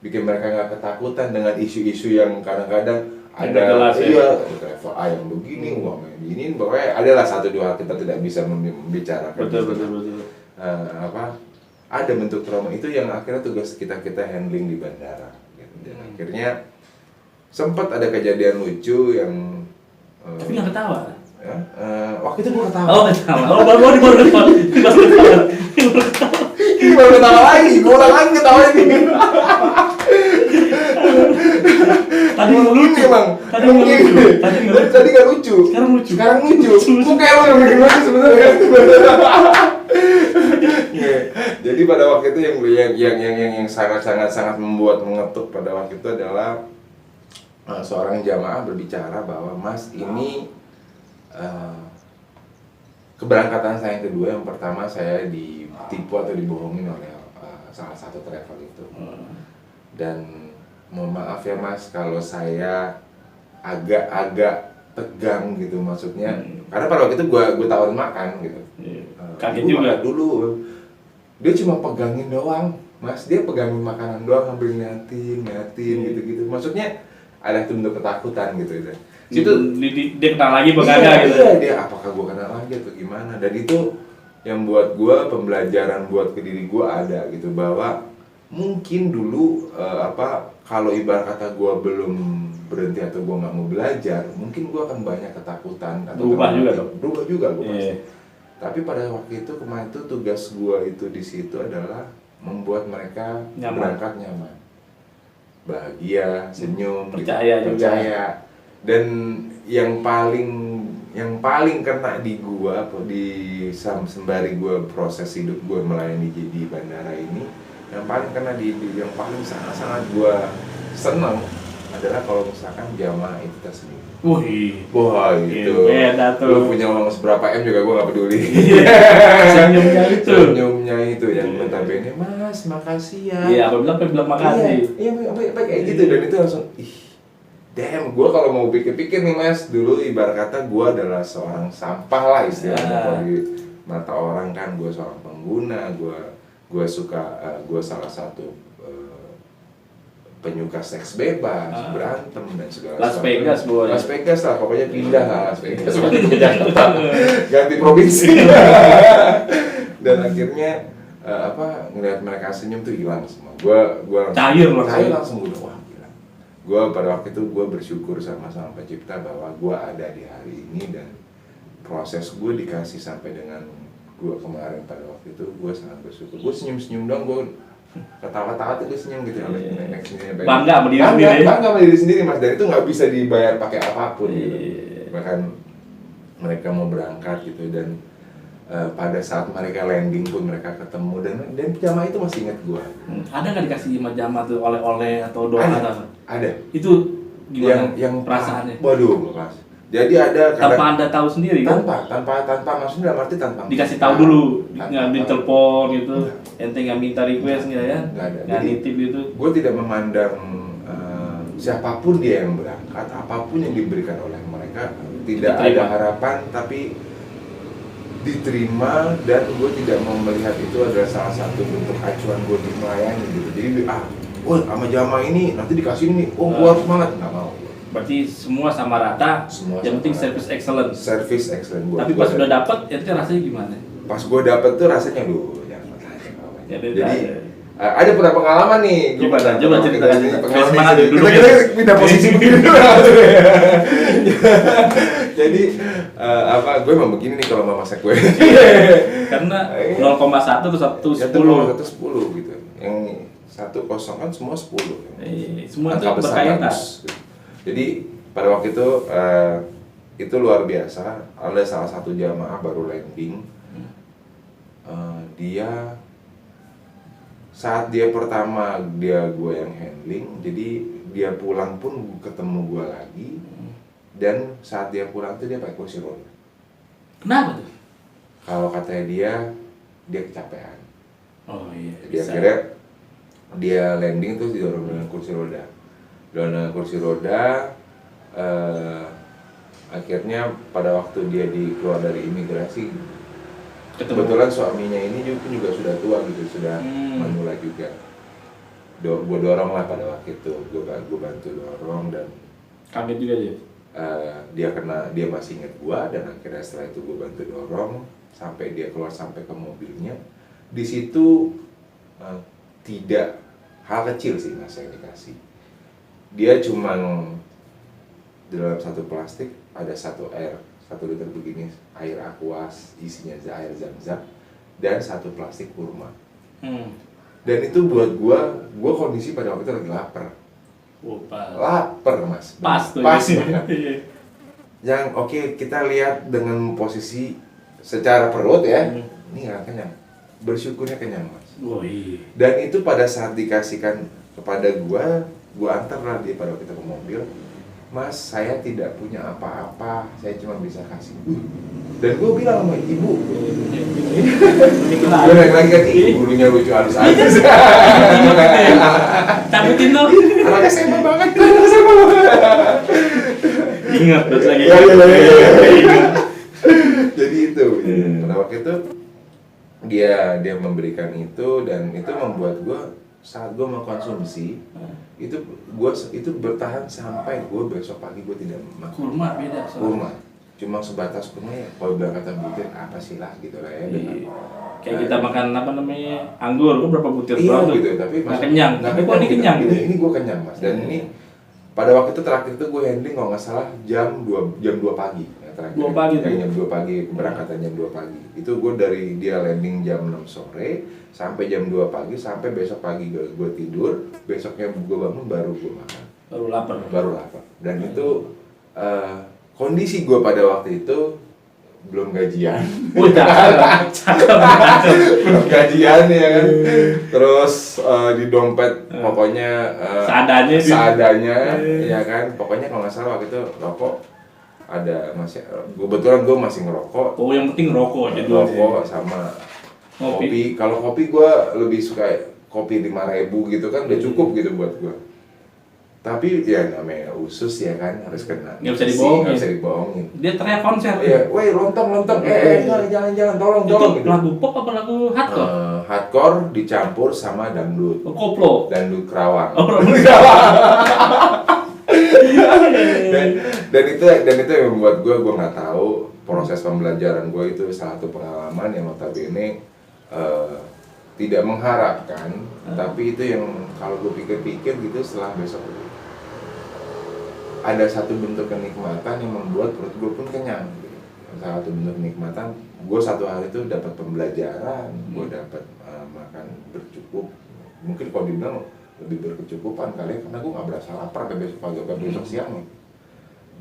[SPEAKER 2] bikin mereka nggak ketakutan dengan isu-isu yang kadang-kadang ada travel A yang begini, uang yang begini, pokoknya adalah satu dua hal kita tidak bisa membicarakan.
[SPEAKER 1] Betul.
[SPEAKER 2] Ada bentuk trauma itu yang akhirnya tugas kita handling di bandara. Gitu. Dan akhirnya sempat ada kejadian lucu yang.
[SPEAKER 1] Tapi nggak ketawa.
[SPEAKER 2] Ya, waktu itu gue ketawa.
[SPEAKER 1] Oh ketawa. Baru ketawa.
[SPEAKER 2] Ini baru ketawa lagi. Gue ulang lagi ketawa ini.
[SPEAKER 1] Tadi lucu
[SPEAKER 2] emang. Tadi nggak lucu. Sekarang lucu. Kok kayak lo yang bikin lucu sebenarnya. Jadi pada waktu itu yang sangat membuat mengetuk pada waktu itu adalah seorang jamaah berbicara bahwa Mas ini keberangkatan saya yang kedua, yang pertama saya ditipu atau dibohongin oleh salah satu travel itu. Dan mohon maaf ya Mas kalau saya agak tegang gitu maksudnya. Karena pada waktu itu gue tawarin makan gitu.
[SPEAKER 1] Kaget juga
[SPEAKER 2] dulu. Dia cuma pegangin doang, Mas. Dia pegangin makanan doang sambil ngeliatin gitu-gitu. Maksudnya ada bentuk ketakutan gitu.
[SPEAKER 1] Itu dia kenal lagi bagaimana gitu.
[SPEAKER 2] Iya, dia apakah gue kenal lagi atau gimana. Dan itu yang buat gue pembelajaran buat ke diri gue ada gitu bahwa mungkin dulu kalau ibarat kata gue belum berhenti atau gue nggak mau belajar, mungkin gue akan banyak ketakutan atau berubah juga gue pasti. Tapi pada waktu itu kemarin itu tugas gue itu di situ adalah membuat mereka berangkat nyaman, bahagia, senyum, percaya. Dan yang paling kena di gua sembari gua proses hidup gua melayani di bandara ini, yang paling kena yang paling sangat gua senang adalah kalau misalkan jamaah itu tersendiri. Wah itu. Lu punya uang seberapa M juga gua nggak peduli. Senyumnya itu yang notabene, Mas makasih ya.
[SPEAKER 1] Iya, apa bilang makasih.
[SPEAKER 2] Iya, apa kayak gitu dan itu langsung damn, gue kalau mau pikir-pikir nih Mas, dulu ibarat kata gue adalah seorang sampah lah istilahnya. Kalau di mata orang kan gue seorang pengguna, gue salah satu penyuka seks bebas, berantem dan segala
[SPEAKER 1] Las Vegas, boy.
[SPEAKER 2] Las Vegas lah, pokoknya pindah lah Las Vegas ke Jakarta, ganti provinsi. Dan akhirnya ngelihat mereka senyum tuh hilang semua. Gua
[SPEAKER 1] Cair
[SPEAKER 2] langsung udah wah gila. Gua pada waktu itu gua bersyukur sama Pencipta bahwa gua ada di hari ini dan proses gue dikasih sampai dengan gue kemarin pada waktu itu gue sangat bersyukur. Gue senyum-senyum dong, gue ketawa-tawa tuh gue senyum gitu.
[SPEAKER 1] Bangga sama diri sendiri.
[SPEAKER 2] Bangga sama diri sendiri mas, dan itu nggak bisa dibayar pakai apapun gitu. Bahkan mereka mau berangkat gitu dan pada saat mereka landing pun mereka ketemu dan jamaah itu masih ingat gue.
[SPEAKER 1] Ada nggak dikasih jamaah tuh oleh-oleh atau doa atau?
[SPEAKER 2] Ada.
[SPEAKER 1] Itu gimana
[SPEAKER 2] yang
[SPEAKER 1] perasaannya?
[SPEAKER 2] Waduh mas. Jadi ada
[SPEAKER 1] tanpa Anda tahu sendiri kan?
[SPEAKER 2] Tanpa maksudnya dalam arti tanpa
[SPEAKER 1] dikasih tahu dulu, nggak ditelepon gitu, ente nggak minta request nggak ya? Nggak nitip gitu.
[SPEAKER 2] Gue tidak memandang siapapun dia yang berangkat, apapun yang diberikan oleh mereka, tidak ada harapan tapi diterima, dan gue tidak mau melihat itu adalah salah satu bentuk acuan gue di melayani gitu. Jadi sama jamaah ini nanti dikasih ini, gue harus semangat, nggak mau.
[SPEAKER 1] Berarti semua sama rata, yang penting service excellent.
[SPEAKER 2] Service excellent.
[SPEAKER 1] Tapi pas sudah dapat, itu rasanya gimana?
[SPEAKER 2] Pas gue dapet tuh rasanya jangan tanya. Jadi ada pernah pengalaman nih.
[SPEAKER 1] Gimana? Coba ceritakan.
[SPEAKER 2] Semangat dulu. Kita pindah posisi begini dulu. Jadi gue emang begini nih kalau mau masak gue.
[SPEAKER 1] Karena 0,1 tuh 1,10
[SPEAKER 2] gitu. Yang 1,0 kan semua 10.
[SPEAKER 1] Semua itu berkaitan.
[SPEAKER 2] Jadi pada waktu itu luar biasa. Ada salah satu jamaah baru landing. Saat dia pertama gue yang handling, jadi dia pulang pun ketemu gue lagi. Dan saat dia pulang tuh dia pakai kursi roda.
[SPEAKER 1] Kenapa tuh?
[SPEAKER 2] Kalau katanya dia kecapean.
[SPEAKER 1] Oh iya.
[SPEAKER 2] Jadi akhirnya dia landing tuh didorong dengan kursi roda. Akhirnya pada waktu dia keluar dari imigrasi, kebetulan suaminya ini juga sudah tua gitu, sudah manula juga. Gue dorong lah pada waktu itu, gue bantu dorong dan
[SPEAKER 1] kaget juga dia.
[SPEAKER 2] Dia masih ingat gue, dan akhirnya setelah itu gue bantu dorong sampai dia keluar sampai ke mobilnya. Di situ tidak hal kecil sih mas yang dikasih. Dia cuman di dalam satu plastik ada 1 liter begini air aquas, isinya air zam-zam, dan 1 plastik kurma. Dan itu buat gua kondisi pada waktu itu lagi lapar. Lapar mas.
[SPEAKER 1] Pas
[SPEAKER 2] banget. Yang oke, kita lihat dengan posisi secara perut ya, ini nggak kenyang. Bersyukurnya kenyang mas. Dan itu pada saat dikasihkan kepada gua antar lah dia pada waktu kita ke mobil. Mas, saya tidak punya apa-apa, saya cuma bisa kasih. Dan gue bilang sama ibu, gue lagi kan bulunya lucu halus-halus.
[SPEAKER 1] Cabutin dong.
[SPEAKER 2] Anaknya SMA banget.
[SPEAKER 1] Ingat lagi.
[SPEAKER 2] Jadi itu, pada waktu itu dia memberikan itu, dan itu membuat gue saat gue mengkonsumsi itu bertahan sampai gue besok pagi gue tidak makan.
[SPEAKER 1] Kurma beda soalnya.
[SPEAKER 2] Kurma cuma sebatas kurma ya, kalau bilang kata butir apa sih lah gitu lah ya.
[SPEAKER 1] Kayak kita makan anggur, gue berapa butir
[SPEAKER 2] doang gitu, tapi
[SPEAKER 1] nggak kenyang. Tapi kok ini kenyang gitu.
[SPEAKER 2] Ini gue kenyang mas, dan ini pada waktu itu terakhir itu gue handling kalau nggak salah jam 2 pagi. Terakhir,
[SPEAKER 1] 2 pagi tuh?
[SPEAKER 2] Jam 2 pagi, keberangkatan jam 2 pagi. Itu gue dari dia landing jam 6 sore sampai jam 2 pagi, sampai besok pagi gue tidur, besoknya gue bangun baru gue makan. Baru lapar. Dan itu kondisi gue pada waktu itu belum gajian. Belum gajian ya kan. Terus di dompet pokoknya seadanya ya kan. Pokoknya kalau nggak salah waktu itu rokok ada kebetulan gue masih ngerokok.
[SPEAKER 1] Oh, yang penting rokok aja dulu.
[SPEAKER 2] Rokok sama kopi. Kalau kopi gue lebih suka kopi 5.000 gitu kan, udah cukup gitu buat gue. Tapi ya namanya usus ya kan, harus kena.
[SPEAKER 1] Nggak bisa dibohongin.
[SPEAKER 2] Nggak bisa dibohongin.
[SPEAKER 1] Dia teriak konser.
[SPEAKER 2] Iya, woi lontong, jangan, tolong
[SPEAKER 1] Itu
[SPEAKER 2] gitu.
[SPEAKER 1] lagu pop apa lagu hardcore?
[SPEAKER 2] Hardcore dicampur sama dangdut.
[SPEAKER 1] Koplo.
[SPEAKER 2] Dangdut Kerawang.
[SPEAKER 1] Oh,
[SPEAKER 2] dan itu yang membuat gue nggak tahu proses pembelajaran gue itu salah satu pengalaman yang notabene tidak mengharapkan, tapi itu yang kalau gue pikir-pikir gitu setelah besok ada satu bentuk kenikmatan yang membuat perut gue pun kenyang. Salah satu bentuk kenikmatan, gue satu hari itu dapat pembelajaran, gue dapat makan bercukup. Mungkin kalau dibilang lebih berkecukupan kali, karena gue nggak berasa lapar ke besok pagi ke besok siang nih.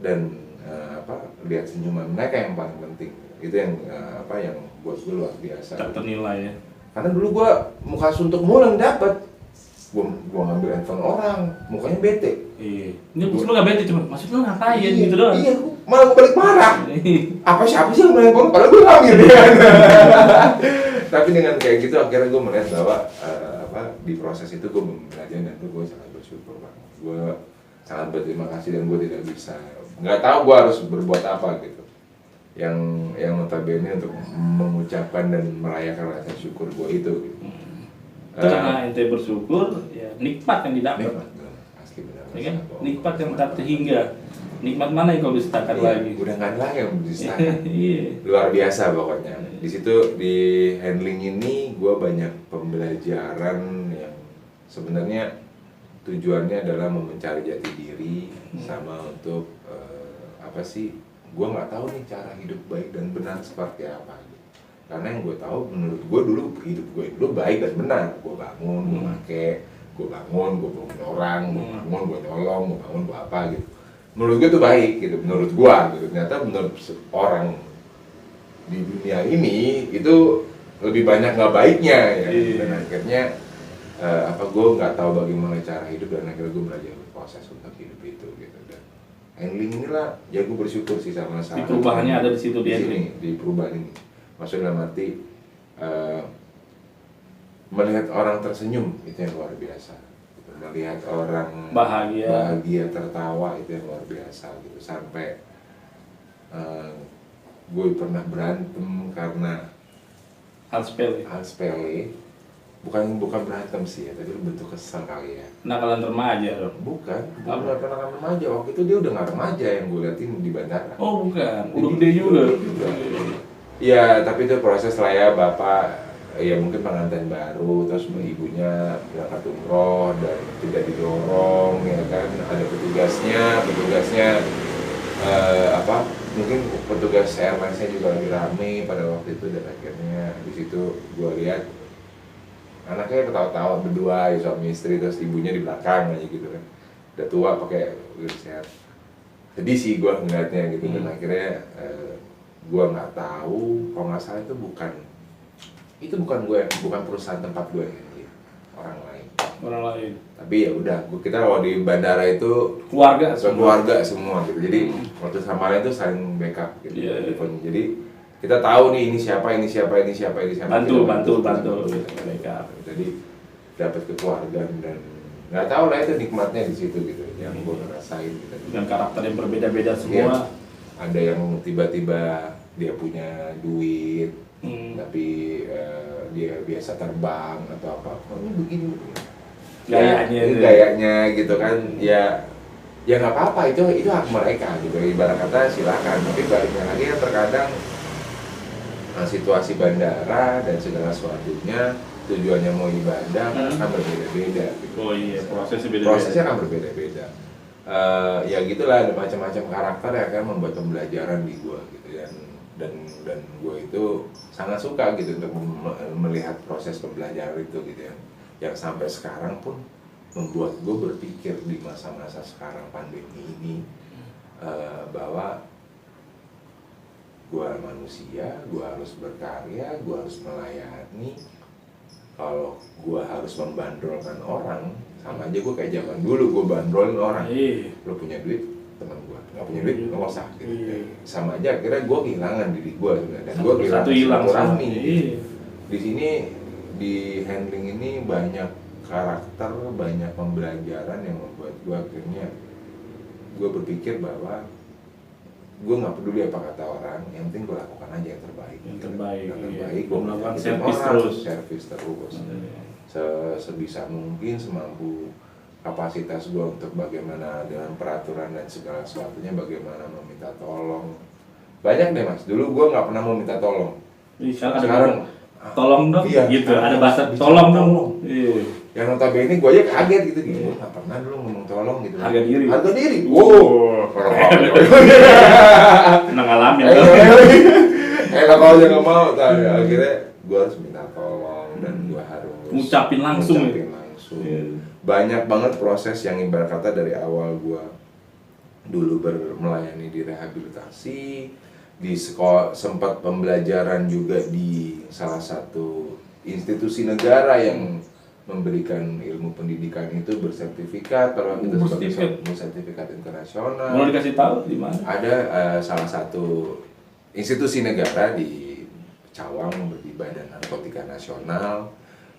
[SPEAKER 2] Dan lihat senyuman mereka yang paling penting. Itu yang yang buat gue luar biasa.
[SPEAKER 1] Tak ternilai ya.
[SPEAKER 2] Karena dulu gue muka suntuk mulu yang dapat. Gue ngambil handphone orang, mukanya bete.
[SPEAKER 1] Iya. Ini maksud lu gak bete, cuma maksud lu ngapain gitu doang.
[SPEAKER 2] Iya, malah gue balik marah. Siapa sih yang main handphone? Padahal gue ngambil ya. Tapi dengan kayak gitu akhirnya gue melihat bahwa di proses itu gue belajar dan itu gue sangat bersyukur banget. Gue sangat berterima kasih dan gue tidak bisa, nggak tahu gue harus berbuat apa gitu. Yang notabene untuk mengucapkan dan merayakan rasa syukur gue itu. Gitu.
[SPEAKER 1] Karena ente bersyukur, ya nikmat yang didapat.
[SPEAKER 2] Nikmat, asli benar.
[SPEAKER 1] Ya kan? Nikmat yang tak terhingga. Nikmat mana yang kau bisa takkan lagi?
[SPEAKER 2] Udah nggak ada lagi yang bisa takkan.
[SPEAKER 1] Iya.
[SPEAKER 2] Luar biasa pokoknya. Di situ di handling ini gue banyak pembelajaran yang sebenarnya tujuannya adalah mencari jati diri sama untuk gue nggak tahu nih cara hidup baik dan benar seperti apa. Karena yang gue tahu menurut gue dulu hidup gue dulu baik dan benar. Gue bangun, gue make, gue bangun, gue bangun orang, gue bangun, gue nolong, gue bangun, gue apa gitu. Menurut gue itu baik gitu, menurut gue gitu. Ternyata menurut orang di dunia ini itu lebih banyak nggak baiknya ya. Dan akhirnya gue nggak tahu bagaimana cara hidup dan akhirnya gue belajar proses untuk hidup itu gitu. Dan handling inilah ya gue bersyukur sih sama
[SPEAKER 1] di perubahannya ada di situ di handling.
[SPEAKER 2] Di perubahan ini. Maksudnya dalam arti melihat orang tersenyum itu yang luar biasa gitu. Melihat orang bahagia tertawa itu yang luar biasa gitu. Sampai gue pernah berantem karena
[SPEAKER 1] hal sepele
[SPEAKER 2] bukan berantem sih ya, tapi bentuk kesal kali ya.
[SPEAKER 1] Nakalan remaja dong?
[SPEAKER 2] Bukan nakalan remaja. Waktu itu dia udah nggak remaja yang gue liatin di bandara.
[SPEAKER 1] Oh bukan, udah gede juga.
[SPEAKER 2] Iya, tapi itu proses lah ya, bapak ya mungkin pengantin baru, terus ibunya berangkat umroh dan tidak didorong ya kan, ada petugasnya mungkin petugas airlinesnya juga lagi rame pada waktu itu, dan akhirnya di situ gue lihat anaknya ketawa-tawa berdua ya, suami istri, terus ibunya di belakang aja gitu kan, udah tua pakai wheelchair. Sedih sih gue ngeliatnya gitu. Dan akhirnya gue nggak tahu, kalau nggak salah itu bukan perusahaan tempat gue ya, orang lain. Tapi ya udah, kita kalau di bandara itu keluarga semua gitu. Jadi waktu sama lain itu saling backup gitu. Jadi kita tahu nih ini siapa. Bantu backup. Jadi dapat kekeluargaan dan nggak tahu lah itu nikmatnya di situ gitu, yang gue ngerasain gitu.
[SPEAKER 1] Dengan karakter yang berbeda-beda semua.
[SPEAKER 2] Ya, ada yang tiba-tiba dia punya duit, tapi dia biasa terbang atau apa. Ini begini. Gayanya gitu kan. Ya nggak apa-apa, itu hak mereka gitu. Ibarat kata silakan. Tapi baliknya lagi kan terkadang situasi bandara dan segala sesuatunya, tujuannya mau ibadah akan berbeda-beda gitu.
[SPEAKER 1] Oh iya, prosesnya
[SPEAKER 2] akan berbeda-beda. Ya gitulah, ada macam-macam karakter yang akan membuat pembelajaran di gua gitu ya. Dan gua itu sangat suka gitu untuk melihat proses pembelajaran itu gitu ya. Yang sampai sekarang pun membuat gua berpikir di masa-masa sekarang pandemi ini bahwa gua manusia, gua harus berkarya, gua harus melayani. Kalau gue harus membandrolkan orang, sama aja gue kayak zaman dulu gue bandrolin orang. Lo punya duit, teman gue. Nggak punya duit, nggak usah gitu. Sama aja, akhirnya gue kehilangan diri gue. Dan gue kehilangan silaturahmi. Di sini, di handling ini banyak karakter, banyak pembelajaran yang membuat gue akhirnya gue berpikir bahwa gue nggak peduli apa kata orang, yang penting gue lakukan aja yang terbaik.
[SPEAKER 1] Yang terbaik,
[SPEAKER 2] Gue
[SPEAKER 1] melakukan servis terus.
[SPEAKER 2] Sebisa mungkin, semampu kapasitas gue untuk bagaimana dengan peraturan dan segala sesuatunya, bagaimana meminta tolong. Banyak deh mas, dulu gue nggak pernah mau minta tolong.
[SPEAKER 1] Sekarang tolong dong,
[SPEAKER 2] iya,
[SPEAKER 1] gitu. Ada bahasa
[SPEAKER 2] tolong
[SPEAKER 1] dong.
[SPEAKER 2] Iya. Yang notabene gue aja kaget gitu, gue nggak pernah dulu ngomong tolong gitu.
[SPEAKER 1] Harga diri.
[SPEAKER 2] Wow.
[SPEAKER 1] Pernah ngalamin.
[SPEAKER 2] Enak aja nggak mau, akhirnya gue harus minta tolong dan gue harus
[SPEAKER 1] ngucapin langsung.
[SPEAKER 2] Banyak banget proses yang ibarat kata dari awal gue dulu melayani di rehabilitasi, di sekolah, sempat pembelajaran juga di salah satu institusi negara yang memberikan ilmu pendidikan itu bersertifikat, kalau itu sebagai sertifikat internasional.
[SPEAKER 1] Mau dikasih tahu di mana?
[SPEAKER 2] Ada salah satu institusi negara di Cawang di Badan Narkotika Nasional.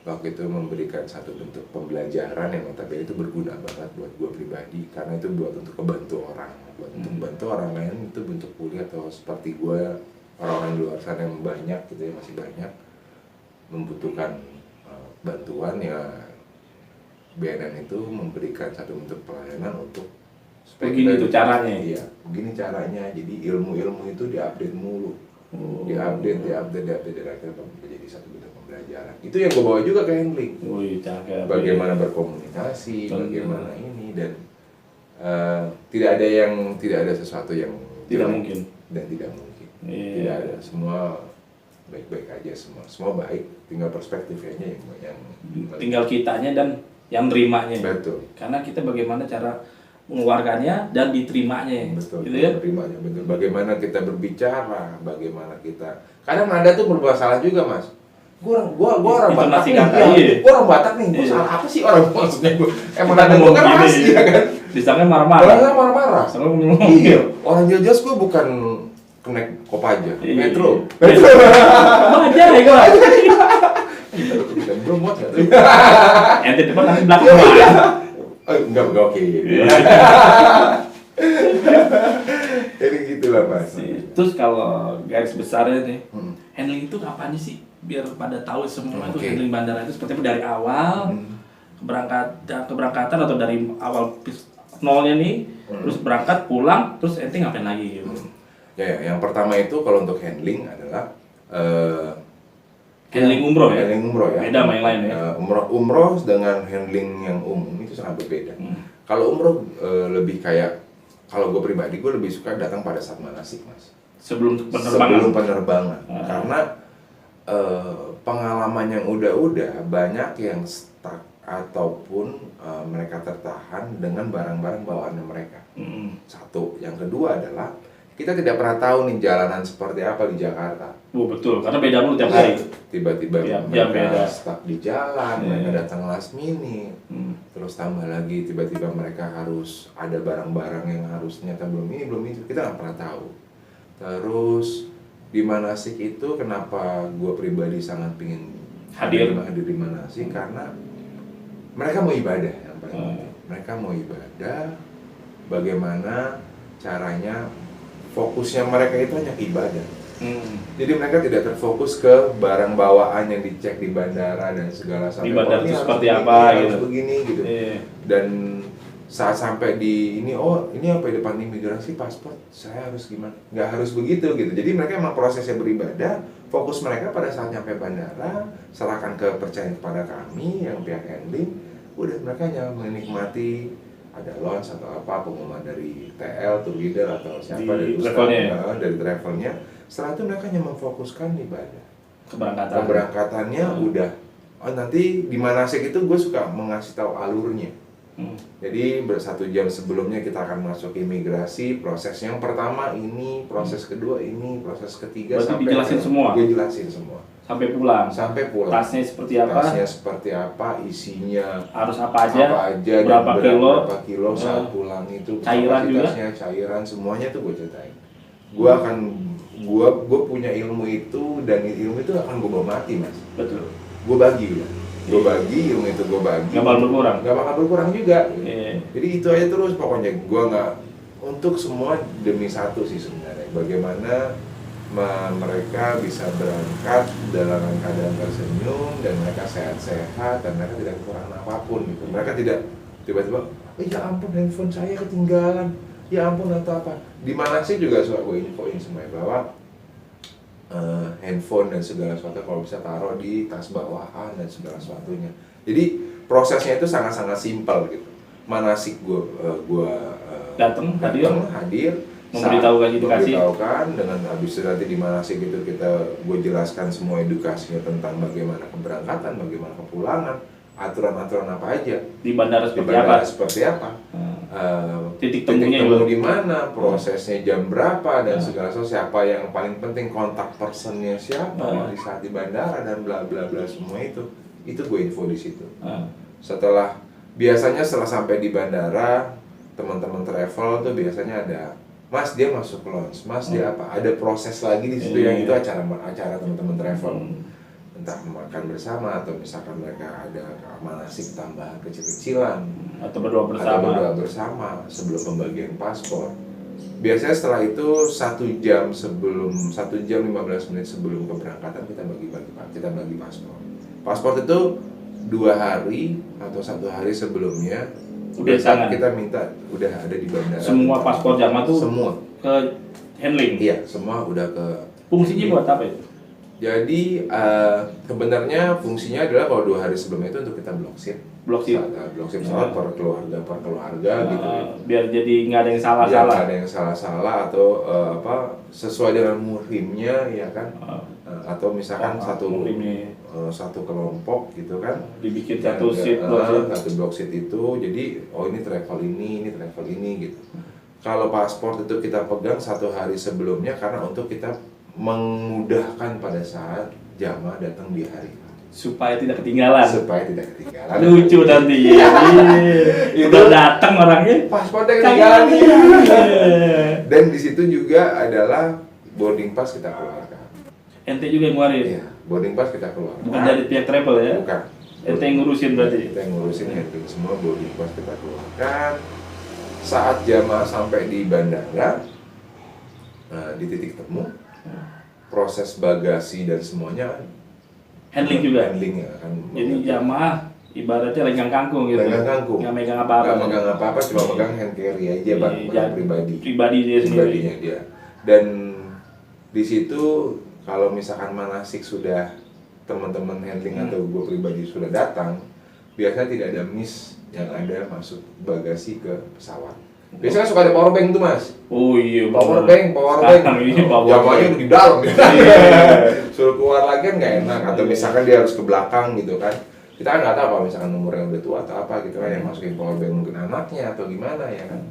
[SPEAKER 2] Waktu itu memberikan satu bentuk pembelajaran yang notabene itu berguna banget buat gue pribadi, karena itu buat untuk membantu orang, untuk membantu orang lain, itu bentuk kuliah atau seperti gue, orang-orang di luar sana yang banyak gitu ya, masih banyak membutuhkan bantuan ya. BNN itu memberikan satu bentuk pelayanan untuk
[SPEAKER 1] begini itu caranya.
[SPEAKER 2] Iya, begini caranya. Jadi ilmu-ilmu itu diupdate mulu. Diupdate dan akhirnya menjadi satu bentuk pembelajaran. Itu yang gue bawa juga ke handling. Bagaimana berkomunikasi, bagaimana ini, dan tidak ada sesuatu yang
[SPEAKER 1] tidak mungkin
[SPEAKER 2] dan tidak mungkin. Tidak ada, semua baik-baik aja, semua baik, tinggal perspektifnya yang
[SPEAKER 1] tinggal kitanya dan yang nerimanya.
[SPEAKER 2] Betul.
[SPEAKER 1] Karena kita bagaimana cara mengeluarkannya dan diterimanya.
[SPEAKER 2] Betul.
[SPEAKER 1] Gitu ya?
[SPEAKER 2] Terimanya, betul. Bagaimana kita berbicara, bagaimana kita. Kadang ada tuh berbuat salah juga, Mas. Gua orang Batak nih. Gua orang Batak nih. Gua salah apa sih orang maksudnya gua? Emang ada gua kan pasti ya kan.
[SPEAKER 1] Disangka marah-marah.
[SPEAKER 2] Orangnya marah-marah. Iya. Orang jelas gua bukan Connect Kopaja, Metro.
[SPEAKER 1] Aja ya gua.
[SPEAKER 2] Belum muat enggak tuh?
[SPEAKER 1] Ente depan nanti belakang.
[SPEAKER 2] Enggak oke. Jadi gitulah Mas.
[SPEAKER 1] Terus kalau garis besarnya nih, handling itu kapan sih? Biar pada tahu semua itu handling bandara itu seperti apa dari awal keberangkatan atau dari awal nolnya nih, terus berangkat pulang, terus ente ngapain lagi gitu?
[SPEAKER 2] Ya, yang pertama itu kalau untuk handling adalah
[SPEAKER 1] handling umroh ya?
[SPEAKER 2] Handling umroh ya.
[SPEAKER 1] Beda sama yang lain ya?
[SPEAKER 2] Umroh dengan handling yang umum itu sangat berbeda. Kalau umroh lebih kayak, kalau gue pribadi gue lebih suka datang pada saat manasik Mas.
[SPEAKER 1] Sebelum penerbangan.
[SPEAKER 2] Karena pengalaman yang udah banyak yang stuck ataupun mereka tertahan dengan barang-barang bawaannya mereka. Satu, yang kedua adalah kita tidak pernah tahu nih jalanan seperti apa di Jakarta.
[SPEAKER 1] Betul, karena beda mulu tiap hari.
[SPEAKER 2] Tiba-tiba mereka stuck di jalan, mereka datang last minute. Terus tambah lagi tiba-tiba mereka harus ada barang-barang yang harusnya belum ini, kita nggak pernah tahu. Terus di Manasik itu kenapa gue pribadi sangat pingin hadir di Manasik, karena mereka mau ibadah yang paling penting. Mereka mau ibadah, bagaimana caranya fokusnya mereka itu hanya ibadah. Jadi mereka tidak terfokus ke barang bawaan yang dicek di bandara dan segala sampai
[SPEAKER 1] di bandara itu seperti apa gitu.
[SPEAKER 2] Begini gitu. Dan saat sampai di ini apa di depan imigrasi paspor saya harus gimana? Nggak harus begitu gitu. Jadi mereka emang prosesnya beribadah, fokus mereka pada saat nyampe bandara, serahkan kepercayaan kepada kami yang pihak handling. Udah mereka hanya menikmati ada launch atau apa, pengumuman dari TL, tour leader atau siapa dari travelnya. Setelah itu mereka hanya memfokuskan ibadah. Keberangkatannya udah. Nanti di Manasik itu gue suka mengasih tahu alurnya. Jadi 1 jam sebelumnya kita akan masuk imigrasi, proses yang pertama ini, proses kedua ini, proses ketiga.
[SPEAKER 1] Berarti dijelasin semua?
[SPEAKER 2] Gue jelasin semua.
[SPEAKER 1] Sampai pulang?
[SPEAKER 2] Tasnya seperti apa, isinya
[SPEAKER 1] harus apa aja berapa
[SPEAKER 2] kilo saat pulang itu, cairan semuanya tuh gue ceritain. Gue punya ilmu itu, dan ilmu itu akan gue bawa mati Mas.
[SPEAKER 1] Betul.
[SPEAKER 2] Gue bagi ya. gue bagi, ilmu itu gue bagi.
[SPEAKER 1] Nggak bakal berkurang.
[SPEAKER 2] Nggak bakal berkurang juga.
[SPEAKER 1] Iya.
[SPEAKER 2] Jadi itu aja terus pokoknya. Gue nggak, untuk semua demi satu sih sebenarnya. Bagaimana mereka bisa berangkat dalam keadaan tersenyum dan mereka sehat-sehat dan mereka tidak kekurangan apapun gitu. Mereka tidak tiba-tiba, ya ampun handphone saya ketinggalan, ya ampun atau apa. Di mana sih juga suka gue infoin semuanya bahwa handphone dan segala sesuatu kalau bisa taruh di tas bawahan dan segala sesuatunya. Jadi prosesnya itu sangat-sangat simpel gitu. Manasik gue
[SPEAKER 1] Datang
[SPEAKER 2] hadir,
[SPEAKER 1] memberitahukan edukasi.
[SPEAKER 2] Memberitahukan dengan habis itu nanti di manasik itu gue jelaskan semua edukasinya tentang bagaimana keberangkatan, bagaimana kepulangan, aturan-aturan apa aja
[SPEAKER 1] Di bandara
[SPEAKER 2] seperti apa.
[SPEAKER 1] Titik
[SPEAKER 2] Temu
[SPEAKER 1] temunya
[SPEAKER 2] di mana, prosesnya jam berapa dan segala sesuatu, siapa yang paling penting, kontak personnya siapa di saat di bandara dan bla bla bla, semua itu gue info di situ. Biasanya setelah sampai di bandara, teman-teman travel tuh biasanya ada, Mas dia masuk lounge, Mas dia apa, ada proses lagi di situ yang itu acara teman-teman travel. Entah makan bersama atau misalkan mereka ada manasik tambahan kecil-kecilan
[SPEAKER 1] atau berdoa
[SPEAKER 2] bersama sebelum pembagian paspor. Biasanya setelah itu 1 jam 15 menit sebelum keberangkatan kita bagi paspor. Paspor itu 2 hari atau 1 hari sebelumnya
[SPEAKER 1] udah sangat
[SPEAKER 2] kita minta udah ada di bandara.
[SPEAKER 1] Semua paspor jamaah tuh
[SPEAKER 2] semua
[SPEAKER 1] ke handling.
[SPEAKER 2] Iya, semua udah ke.
[SPEAKER 1] Fungsinya buat apa itu?
[SPEAKER 2] Jadi sebenarnya fungsinya adalah kalau 2 hari sebelumnya itu untuk kita bloksit pesawat per keluarga gitu.
[SPEAKER 1] Biar jadi nggak ada yang salah-salah.
[SPEAKER 2] Biar nggak ada yang salah-salah atau sesuai dengan muhrimnya ya kan. Atau misalkan satu kelompok gitu kan.
[SPEAKER 1] Dibikin
[SPEAKER 2] satu
[SPEAKER 1] blok
[SPEAKER 2] seat itu. Jadi ini travel ini gitu. Kalau paspor itu kita pegang 1 hari sebelumnya karena untuk kita memudahkan pada saat jamaah datang di hari
[SPEAKER 1] supaya tidak ketinggalan. Lucu nanti ya. Udah datang orangnya
[SPEAKER 2] paspornya ketinggalan. Dan di situ juga adalah boarding pass kita keluarkan.
[SPEAKER 1] Ente juga yang ngeluarin?
[SPEAKER 2] Iya, boarding pass kita keluarkan.
[SPEAKER 1] Bukan dari pihak travel ya?
[SPEAKER 2] Bukan.
[SPEAKER 1] Ente yang ngurusin berarti?
[SPEAKER 2] Kita yang ngurusin handling semua, boarding pass kita keluarkan. Saat jamaah sampai di bandara, di titik temu, proses bagasi dan semuanya
[SPEAKER 1] handling juga?
[SPEAKER 2] Handling ya kan.
[SPEAKER 1] Jadi jamaah ibaratnya lenggang kangkung gitu?
[SPEAKER 2] Lenggang kangkung.
[SPEAKER 1] Nggak megang apa-apa?
[SPEAKER 2] Nggak megang apa-apa, cuma megang hand carry aja, barang pribadi.
[SPEAKER 1] Pribadi dia sendiri?
[SPEAKER 2] Pribadinya dia. Dan di situ kalau misalkan manasik sudah teman-teman handling atau gue pribadi sudah datang, biasanya tidak ada miss yang ada masuk bagasi ke pesawat. Biasanya suka ada power bank tuh mas.
[SPEAKER 1] Oh iya,
[SPEAKER 2] power bank. Jamanya di dalam. Suruh keluar lagi kan nggak enak. Atau misalkan dia harus ke belakang gitu kan. Kita kan nggak tahu apa misalkan nomornya udah tua atau apa gitu kan, yang masukin power bank mungkin anaknya atau gimana ya kan.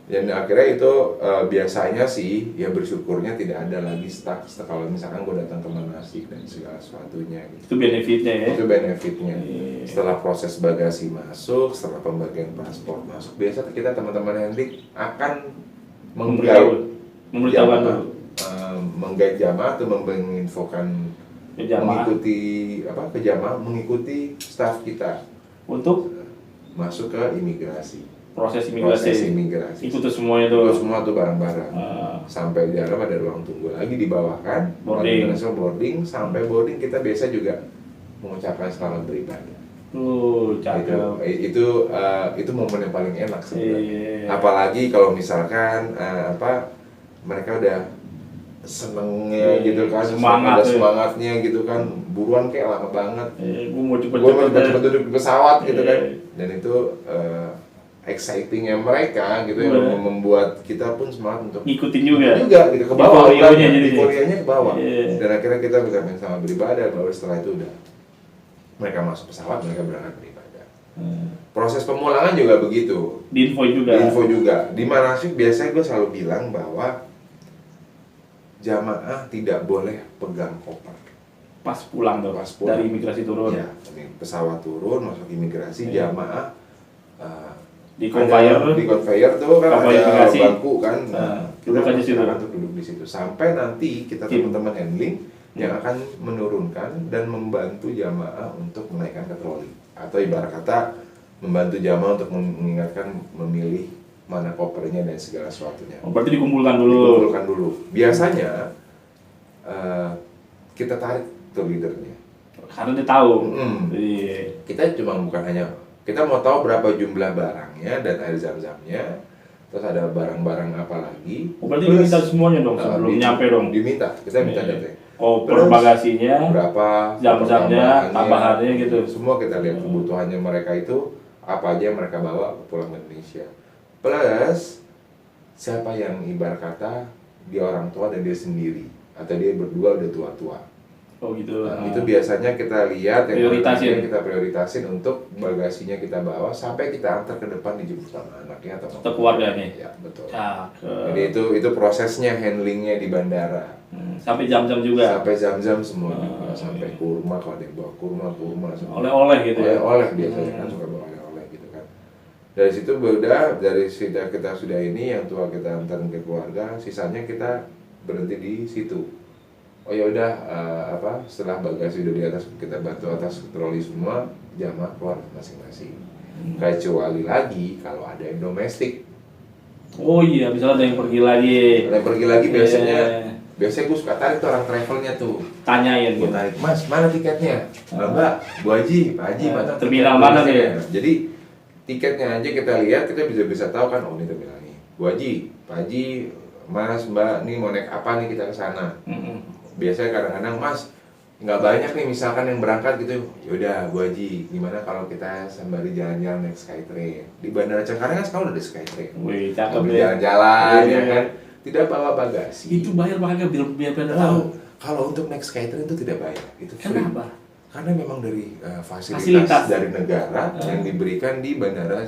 [SPEAKER 2] Dan akhirnya itu biasanya sih ya bersyukurnya tidak ada lagi stuck kalau misalkan gue datang ke manasik dan segala sesuatunya gitu.
[SPEAKER 1] Itu benefitnya ya? Itu
[SPEAKER 2] benefitnya. Setelah proses bagasi masuk, setelah pembagian paspor masuk, biasa kita teman-teman handling akan
[SPEAKER 1] memberitahukan dulu,
[SPEAKER 2] menggait jamaah atau menginfokan mengikuti staf kita
[SPEAKER 1] untuk
[SPEAKER 2] masuk ke imigrasi.
[SPEAKER 1] Proses imigrasi. Ikut tuh semuanya tuh.
[SPEAKER 2] Semua tuh bareng-bareng. Sampai di dalam ada ruang tunggu lagi di bawah kan. Boarding. Sampai boarding kita biasa juga mengucapkan selamat beribadah.
[SPEAKER 1] Cakep.
[SPEAKER 2] Itu momen yang paling enak sebenarnya. Apalagi kalau misalkan mereka udah senengnya gitu kan, semangatnya gitu kan, buruan kayak lama banget.
[SPEAKER 1] Gue mau cepet
[SPEAKER 2] duduk di pesawat gitu kan. Dan itu excitingnya mereka gitu yang membuat kita pun semangat untuk
[SPEAKER 1] ngikutin juga
[SPEAKER 2] gitu, ke bawah,
[SPEAKER 1] euforianya
[SPEAKER 2] ke bawah. Dan akhirnya kita bisa sama beribadah, baru setelah itu udah mereka masuk pesawat, mereka berangkat beribadah. Proses pemulangan juga begitu,
[SPEAKER 1] diinfo juga.
[SPEAKER 2] Di manasik biasanya gue selalu bilang bahwa jamaah tidak boleh pegang koper
[SPEAKER 1] pas pulang dari imigrasi turun
[SPEAKER 2] ya, pesawat turun masuk imigrasi, jamaah
[SPEAKER 1] di conveyor
[SPEAKER 2] tuh kan ada bangku kan,
[SPEAKER 1] duduk aja situ.
[SPEAKER 2] Duduk di situ sampai nanti kita teman-teman handling yang akan menurunkan dan membantu jamaah untuk menaikkan ke troli, atau ibarat kata membantu jamaah untuk mengingatkan memilih mana kopernya dan segala sesuatunya.
[SPEAKER 1] Berarti dikumpulkan dulu.
[SPEAKER 2] Dikumpulkan dulu. Biasanya kita tarik ke leadernya.
[SPEAKER 1] Karena dia tahu.
[SPEAKER 2] Iya. Kita cuma bukan hanya kita mau tahu berapa jumlah barangnya dan air zam-zamnya, terus ada barang-barang apa lagi.
[SPEAKER 1] Berarti diminta semuanya dong sebelum nyampe dong.
[SPEAKER 2] Diminta, kita minta data.
[SPEAKER 1] Koper bagasinya,
[SPEAKER 2] berapa,
[SPEAKER 1] zam-zamnya, tambahannya gitu.
[SPEAKER 2] Semua kita lihat kebutuhannya mereka itu apa aja yang mereka bawa pulang ke Indonesia. Plus siapa yang ibarat kata dia orang tua dan dia sendiri atau dia berdua udah tua-tua.
[SPEAKER 1] Oh gitu.
[SPEAKER 2] Nah, itu biasanya kita lihat yang kita prioritasin untuk bagasinya kita bawa sampai kita antar ke depan dijemput sama anaknya atau
[SPEAKER 1] keluarganya.
[SPEAKER 2] Ya betul.
[SPEAKER 1] Jadi
[SPEAKER 2] itu prosesnya handlingnya di bandara.
[SPEAKER 1] Sampai jam-jam juga.
[SPEAKER 2] Sampai jam-jam semua. Sampai kurma kalau ada yang bawa kurma.
[SPEAKER 1] Oleh-oleh gitu ya.
[SPEAKER 2] Oleh biasanya kan suka bawa oleh-oleh gitu kan. Dari situ udah dari kita sudah ini yang tua kita antarin ke keluarga, sisanya kita berhenti di situ. Oh ya udah setelah bagasi udah di atas kita bantu atas troli semua, jamaah keluar masing-masing. Kecuali lagi kalau ada yang domestik.
[SPEAKER 1] Oh iya, misalnya ada yang pergi lagi.
[SPEAKER 2] Ada yang pergi lagi biasanya gue suka tarik tuh orang travelnya tuh.
[SPEAKER 1] Tanyain
[SPEAKER 2] gue tarik, Mas mana tiketnya? Mbak, Bu Haji, Pak Haji mana?
[SPEAKER 1] Terminal mana nih?
[SPEAKER 2] Jadi tiketnya aja kita lihat, kita bisa tahu kan, oh ini terminal nih. Bu Haji, Pak Haji, Mas, Mbak, nih mau naik apa nih kita ke sana? Biasanya kadang-kadang Mas nggak banyak nih misalkan yang berangkat gitu, yaudah Bu Haji gimana kalau kita sembari jalan-jalan naik Skytrain di Bandara Cengkareng kan sekarang udah ada Skytrain.
[SPEAKER 1] Wih, cakep ya.
[SPEAKER 2] Jalan-jalan ya kan, tidak bawa bagasi.
[SPEAKER 1] Itu bayar pakai biar pada
[SPEAKER 2] tahu. Kalau untuk naik Skytrain itu tidak bayar, itu free.
[SPEAKER 1] Kenapa?
[SPEAKER 2] Karena memang dari fasilitas dari negara yang diberikan di Bandara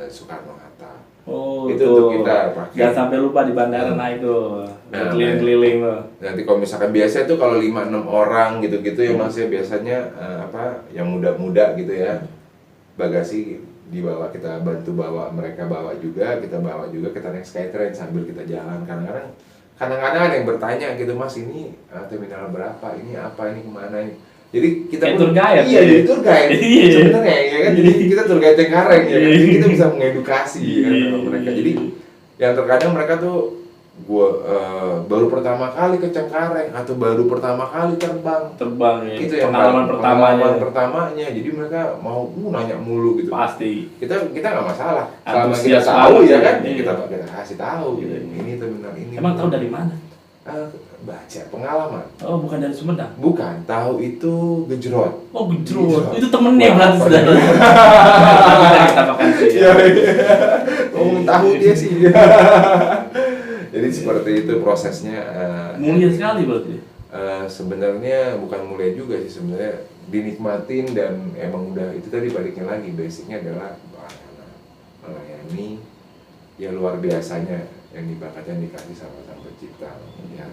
[SPEAKER 2] Soekarno-Hatta.
[SPEAKER 1] Oh,
[SPEAKER 2] itu untuk kita pakai.
[SPEAKER 1] Jangan sampai lupa di bandara naik tuh, keliling-keliling tuh.
[SPEAKER 2] Nanti kalau misalkan biasa tuh kalau 5-6 orang gitu-gitu yang masih biasanya yang muda-muda gitu ya, bagasi dibawa, kita bantu bawa, mereka bawa juga, kita bawa juga, kita naik Skytrain sambil kita jalan. Kadang-kadang ada yang bertanya gitu, Mas ini terminal berapa, ini apa, ini kemana ini. Jadi kita
[SPEAKER 1] kayak tour guide.
[SPEAKER 2] Iya, jadi tour guide. Sebenarnya ya kan, jadi kita tour guide Cengkareng ya kan. Jadi kita bisa mengedukasi ya kan mereka. Jadi yang terkadang mereka tuh baru pertama kali ke Cengkareng atau baru pertama kali terbang ya. Itu yang pengalaman pertamanya. Jadi mereka mau nanya mulu gitu.
[SPEAKER 1] Pasti.
[SPEAKER 2] Kita nggak masalah. Selama kita tahu ya kan, kita kasih tahu gitu. Ini terminal ini.
[SPEAKER 1] Emang tahu dari mana?
[SPEAKER 2] Baca pengalaman.
[SPEAKER 1] Oh, bukan dari Sumedang?
[SPEAKER 2] Bukan, tahu itu Gejrot.
[SPEAKER 1] Oh, Gejrot. Itu temennya berarti sudah. Kita makan sih.
[SPEAKER 2] Iya. Tahu dia sih. Jadi seperti itu prosesnya.
[SPEAKER 1] Mulia sekali berarti.
[SPEAKER 2] Sebenarnya bukan mulia juga sih, sebenarnya dinikmatin dan emang udah itu tadi baliknya lagi, basicnya adalah melayani ya luar biasanya yang dibakatnya dikasih sama Sang Pencipta ya.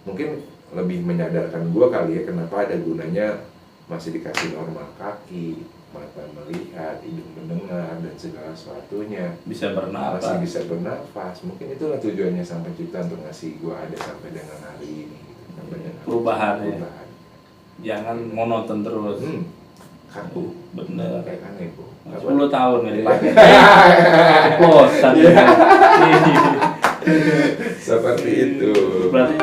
[SPEAKER 2] Mungkin lebih menyadarkan gue kali ya kenapa ada gunanya masih dikasih normal kaki, mata melihat, hidung mendengar dan segala sesuatunya,
[SPEAKER 1] bisa bernafas,
[SPEAKER 2] masih bisa bernafas. Mungkin itulah tujuannya Sang Pencipta untuk ngasih gue ada sampai dengan hari ini
[SPEAKER 1] perubahan. Jangan monoton terus.
[SPEAKER 2] Kaku,
[SPEAKER 1] bener.
[SPEAKER 2] Kayak aneh bu.
[SPEAKER 1] 10 tahun nggak dipakai. Bosan.
[SPEAKER 2] Seperti itu.
[SPEAKER 1] Berarti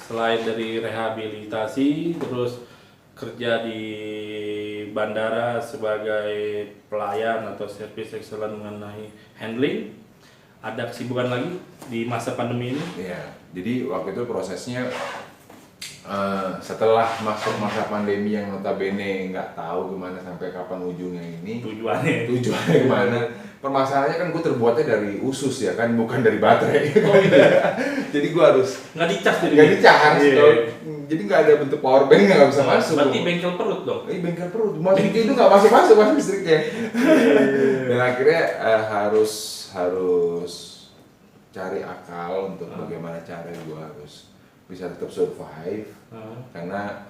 [SPEAKER 1] selain dari rehabilitasi, terus kerja di bandara sebagai pelayan atau service excellent mengenai handling, ada kesibukan lagi di masa pandemi ini?
[SPEAKER 2] Iya, jadi waktu itu prosesnya setelah masuk masa pandemi yang notabene nggak tahu gimana sampai kapan ujungnya ini. Tujuannya gimana? Permasalahannya kan gue terbuatnya dari usus ya kan, bukan dari baterai. Oh iya. Jadi gue harus
[SPEAKER 1] nggak dicas jadi.
[SPEAKER 2] Nggak dicas. Jadi nggak ada bentuk power bank yang nggak bisa masuk.
[SPEAKER 1] Berarti bengkel perut dong?
[SPEAKER 2] Iya bengkel perut. Masuk itu nggak masuk mas listriknya. Dan akhirnya harus cari akal untuk bagaimana cara gue harus bisa tetap survive. Karena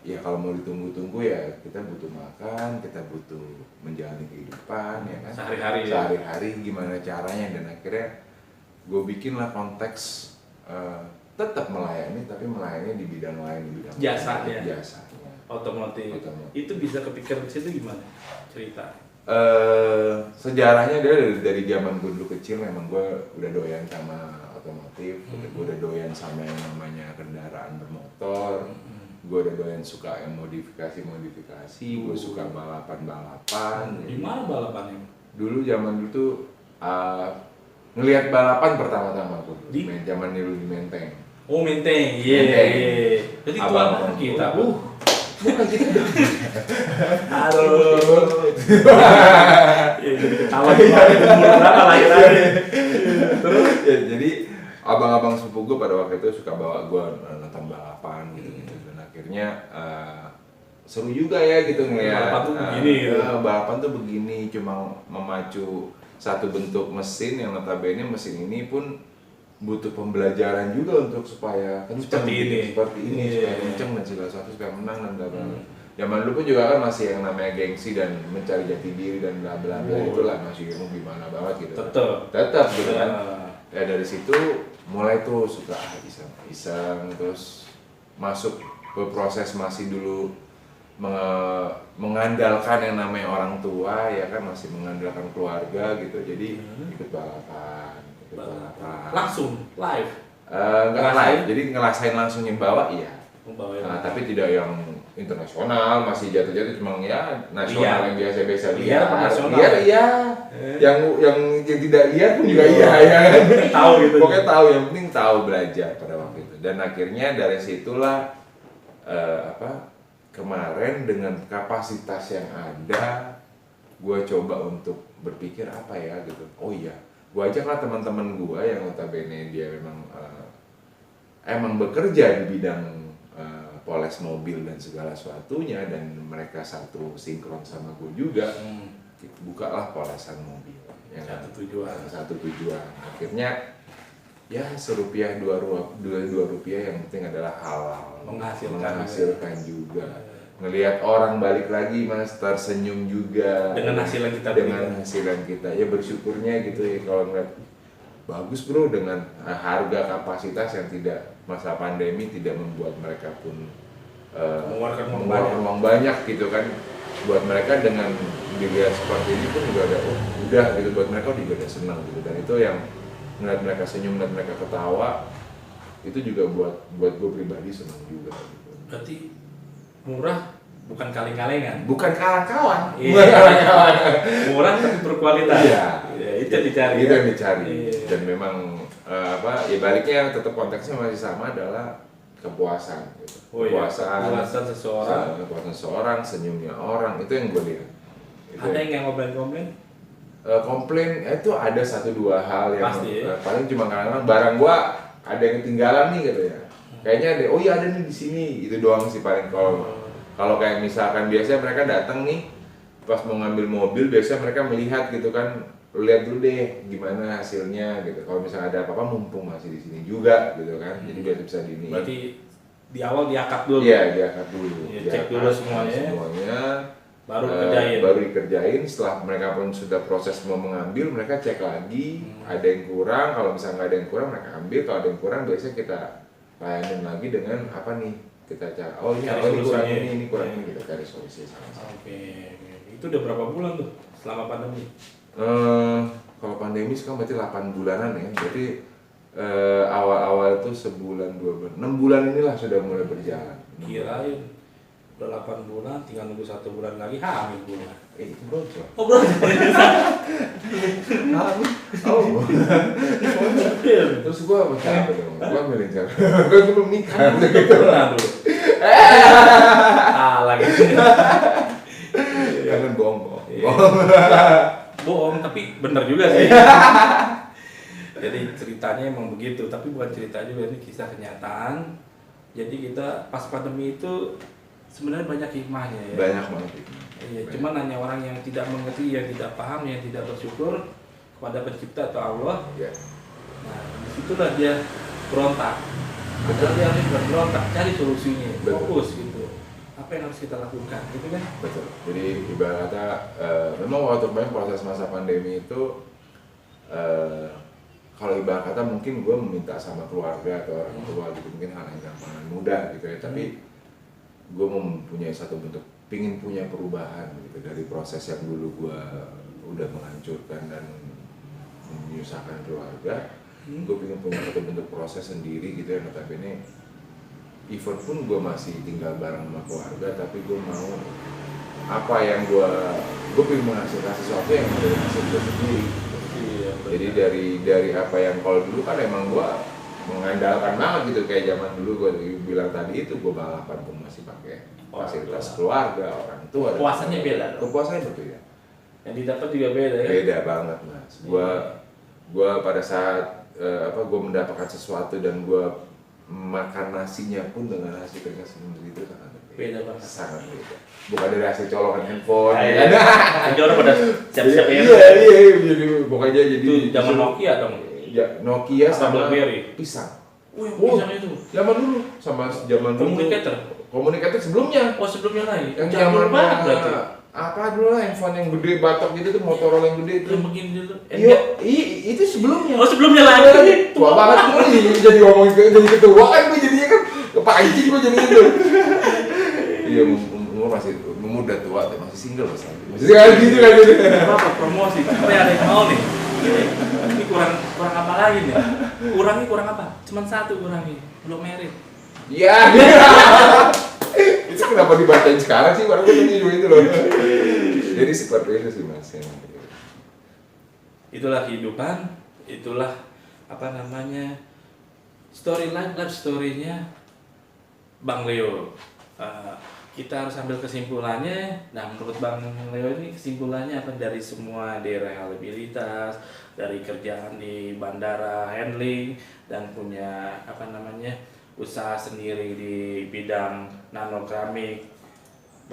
[SPEAKER 2] ya kalau mau ditunggu-tunggu ya kita butuh makan, kita butuh menjalani kehidupan ya kan. Sehari-hari gimana caranya, dan akhirnya gue bikinlah konteks tetap melayani, tapi melayani di bidang lain, di bidang
[SPEAKER 1] jasanya.
[SPEAKER 2] Otomotif.
[SPEAKER 1] Itu bisa kepikiran ke situ gimana cerita?
[SPEAKER 2] Sejarahnya dari zaman gue dulu kecil memang gue udah doyan sama otomotif, gue udah doyan sama yang namanya kendaraan bermotor, gue udah doyan suka yang modifikasi, gue suka balapan.
[SPEAKER 1] Di mana balapannya?
[SPEAKER 2] Dulu zaman dulu tuh ngelihat balapan pertama-tama gue
[SPEAKER 1] di
[SPEAKER 2] zaman dulu di Menteng.
[SPEAKER 1] Oh Menteng, iya. Jadi tuan kita, bukan kita dong. Aduh. Ketawa berapa lagi.
[SPEAKER 2] Terus ya, jadi abang-abang sepupu gue pada waktu itu suka bawa gue nonton balapan gitu. Dan akhirnya seru juga ya gitu ngeliat balapan tuh begini, cuma memacu satu bentuk mesin yang notabene mesin ini pun butuh pembelajaran juga untuk supaya kenceng seperti ini supaya kenceng dan segala sesuatu supaya menang dan bla bla. Zaman dulu pun juga kan masih yang namanya gengsi dan mencari jati diri dan bla bla bla, itulah masih mau gimana banget gitu. Tetap gitu kan. Ya dari situ mulai tuh suka iseng terus masuk ke proses masih dulu mengandalkan yang namanya orang tua ya kan, masih mengandalkan keluarga gitu, jadi ikut balapan.
[SPEAKER 1] Langsung live?
[SPEAKER 2] Nggak live, jadi ngerasain langsung yang bawa iya. Tapi tidak yang internasional, masih jatuh-jatuh cuma ya nasional yang biasa-biasa liar. Yang tidak liar pun juga iya ya kan.
[SPEAKER 1] Tahu gitu.
[SPEAKER 2] Pokoknya tahu, yang penting tahu, belajar pada waktu itu. Dan akhirnya dari situlah kemarin dengan kapasitas yang ada, gue coba untuk berpikir apa ya gitu. Oh iya, gue ajaklah teman-teman gue yang notabene dia emang bekerja di bidang poles mobil dan segala sesuatunya, dan mereka satu sinkron sama gue juga. Bukalah polesan mobil yang satu tujuan. Akhirnya ya serupiah dua rupiah yang penting adalah halal, menghasilkan juga. Ngelihat orang balik lagi mas tersenyum juga
[SPEAKER 1] dengan hasilan kita
[SPEAKER 2] ya bersyukurnya gitu ya. Kalau ngeliat bagus bro, dengan harga kapasitas yang tidak, masa pandemi tidak membuat mereka pun mengeluarkan uang banyak gitu kan. Buat mereka dengan dilihat seperti ini pun juga udah gitu, buat mereka juga udah senang gitu. Dan itu yang ngeliat mereka senyum, ngeliat mereka ketawa, itu juga buat gue pribadi senang juga gitu.
[SPEAKER 1] Berarti murah bukan kaleng-kalengan,
[SPEAKER 2] bukan kawan-kawan,
[SPEAKER 1] murah tapi berkualitas. Itu dicari.
[SPEAKER 2] Itu yang dicari. Dan memang ya baliknya tetap konteksnya masih sama, adalah kepuasan gitu. Kepuasan seseorang, senyumnya orang, itu yang gue lihat.
[SPEAKER 1] Ada yang komplain?
[SPEAKER 2] Komplain itu ada 1-2 hal yang paling cuma kadang-kadang barang gua ada yang ketinggalan nih gitu ya. Kayaknya ada, oh iya ada nih di sini, itu doang sih paling. Kalau kayak misalkan biasanya mereka datang nih pas mau ngambil mobil, biasanya mereka melihat gitu kan, lihat dulu deh gimana hasilnya gitu. Kalau misalnya ada apa-apa mumpung masih di sini juga gitu kan, jadi biar bisa dini.
[SPEAKER 1] Berarti di awal diangkat dulu.
[SPEAKER 2] Iya, diangkat dulu.
[SPEAKER 1] Cek dulu semuanya. Baru
[SPEAKER 2] dikerjain. Setelah mereka pun sudah proses mau mengambil, mereka cek lagi ada yang kurang. Kalau misalnya nggak ada yang kurang, mereka ambil. Kalau ada yang kurang, biasanya kita layanin lagi dengan apa nih, kita cari ini kurang ini, kita cari solusi sama-sama.
[SPEAKER 1] Oke. Itu udah berapa bulan tuh selama pandemi?
[SPEAKER 2] Kalau pandemi sekarang berarti 8 bulanan ya. Berarti awal-awal itu sebulan 2 bulan, 6 bulan inilah sudah mulai berjalan.
[SPEAKER 1] Kirain udah 8 bulan, tinggal nunggu 1 bulan lagi hamil bulan.
[SPEAKER 2] Itu brocor.
[SPEAKER 1] Oh brocor.
[SPEAKER 2] Terus gue macam apa dong? Gue milih cara. Gue belum nikah.
[SPEAKER 1] Pernah dulu. Lagi.
[SPEAKER 2] Kan bohong.
[SPEAKER 1] Bohong, tapi bener juga sih. Jadi ceritanya emang begitu, tapi bukan cerita juga, ini kisah kenyataan. Jadi kita pas pandemi itu sebenarnya banyak hikmahnya ya.
[SPEAKER 2] Banyak banget.
[SPEAKER 1] Iya, cuman hanya orang yang tidak mengerti, yang tidak paham, yang tidak bersyukur kepada pencipta atau Allah.
[SPEAKER 2] Ya.
[SPEAKER 1] Nah, disitulah dia berontak. Padahal dia harus berontak, cari solusinya,
[SPEAKER 2] Betul.
[SPEAKER 1] fokus gitu. Apa yang harus kita lakukan, gitu kan?
[SPEAKER 2] Betul. Jadi ibarat kata memang waktu kemarin proses masa pandemi itu kalau ibarat kata mungkin gue meminta sama keluarga atau orang tua gitu mungkin hal yang gampang dan mudah gitu ya, tapi gue mempunyai satu bentuk pingin punya perubahan gitu dari proses yang dulu gue udah menghancurkan dan menyusahkan keluarga. Gue pengen punya satu bentuk proses sendiri gitu ya, notabene even pun gue masih tinggal bareng sama keluarga, tapi gue mau apa yang gue pengen menghasilkan sesuatu yang dari hasil gue sendiri.
[SPEAKER 1] Iya,
[SPEAKER 2] Jadi dari apa yang kalau dulu kan emang gue mengandalkan banget gitu, kayak zaman dulu gue bilang tadi itu gue balapan pun masih pakai fasilitas keluarga, orang tua.
[SPEAKER 1] Kepuasannya beda dong.
[SPEAKER 2] Kepuasannya berbeda.
[SPEAKER 1] Yang didapat juga beda ya.
[SPEAKER 2] Beda banget mas. Gue pada saat gue mendapatkan sesuatu dan gue makan nasinya pun dengan hasil keringat sendiri itu sangat
[SPEAKER 1] Beda banget.
[SPEAKER 2] Sangat beda. Bukan dari hasil colokan handphone.
[SPEAKER 1] Jadi orang pada siap-siap ya.
[SPEAKER 2] Iya, jadi pokoknya jadi
[SPEAKER 1] Itu zaman Nokia dong.
[SPEAKER 2] Ya, Nokia
[SPEAKER 1] Apa
[SPEAKER 2] sama
[SPEAKER 1] BlackBerry?
[SPEAKER 2] pisang.
[SPEAKER 1] Wih, pisang itu.
[SPEAKER 2] Zaman dulu sama zaman dulu. Komunikator sebelumnya.
[SPEAKER 1] Oh, sebelumnya lagi.
[SPEAKER 2] Yang
[SPEAKER 1] Jadul
[SPEAKER 2] zaman
[SPEAKER 1] banget berarti.
[SPEAKER 2] apa dulu lah handphone yang gede batok gitu tuh, Motorola yang gede itu.
[SPEAKER 1] Yang begini dulu.
[SPEAKER 2] Iya, itu sebelumnya.
[SPEAKER 1] Oh, sebelumnya lagi.
[SPEAKER 2] Tua banget gue jadi ngomongin jadi ketua kan gue jadinya kan kepancing gue jadi itu. Iya, umur masih muda tua, masih single masih gitu kan gitu.
[SPEAKER 1] Apa promosi? Apa yang ada yang mau nih? Ini kurang apa lagi nih? Kurang apa? Cuman satu kurangi, belum merit.
[SPEAKER 2] Iya. Itu kenapa dibacain sekarang sih? Baru gue tanya itu loh. Jadi seperti itu sih mas.
[SPEAKER 1] Itulah kehidupan, itulah apa namanya life story-nya Bang Leo. Kita harus ambil kesimpulannya. Nah, menurut Bang Leo ini kesimpulannya apa dari semua di rehabilitas, dari kerjaan di bandara handling dan punya apa namanya usaha sendiri di bidang nanokeramik,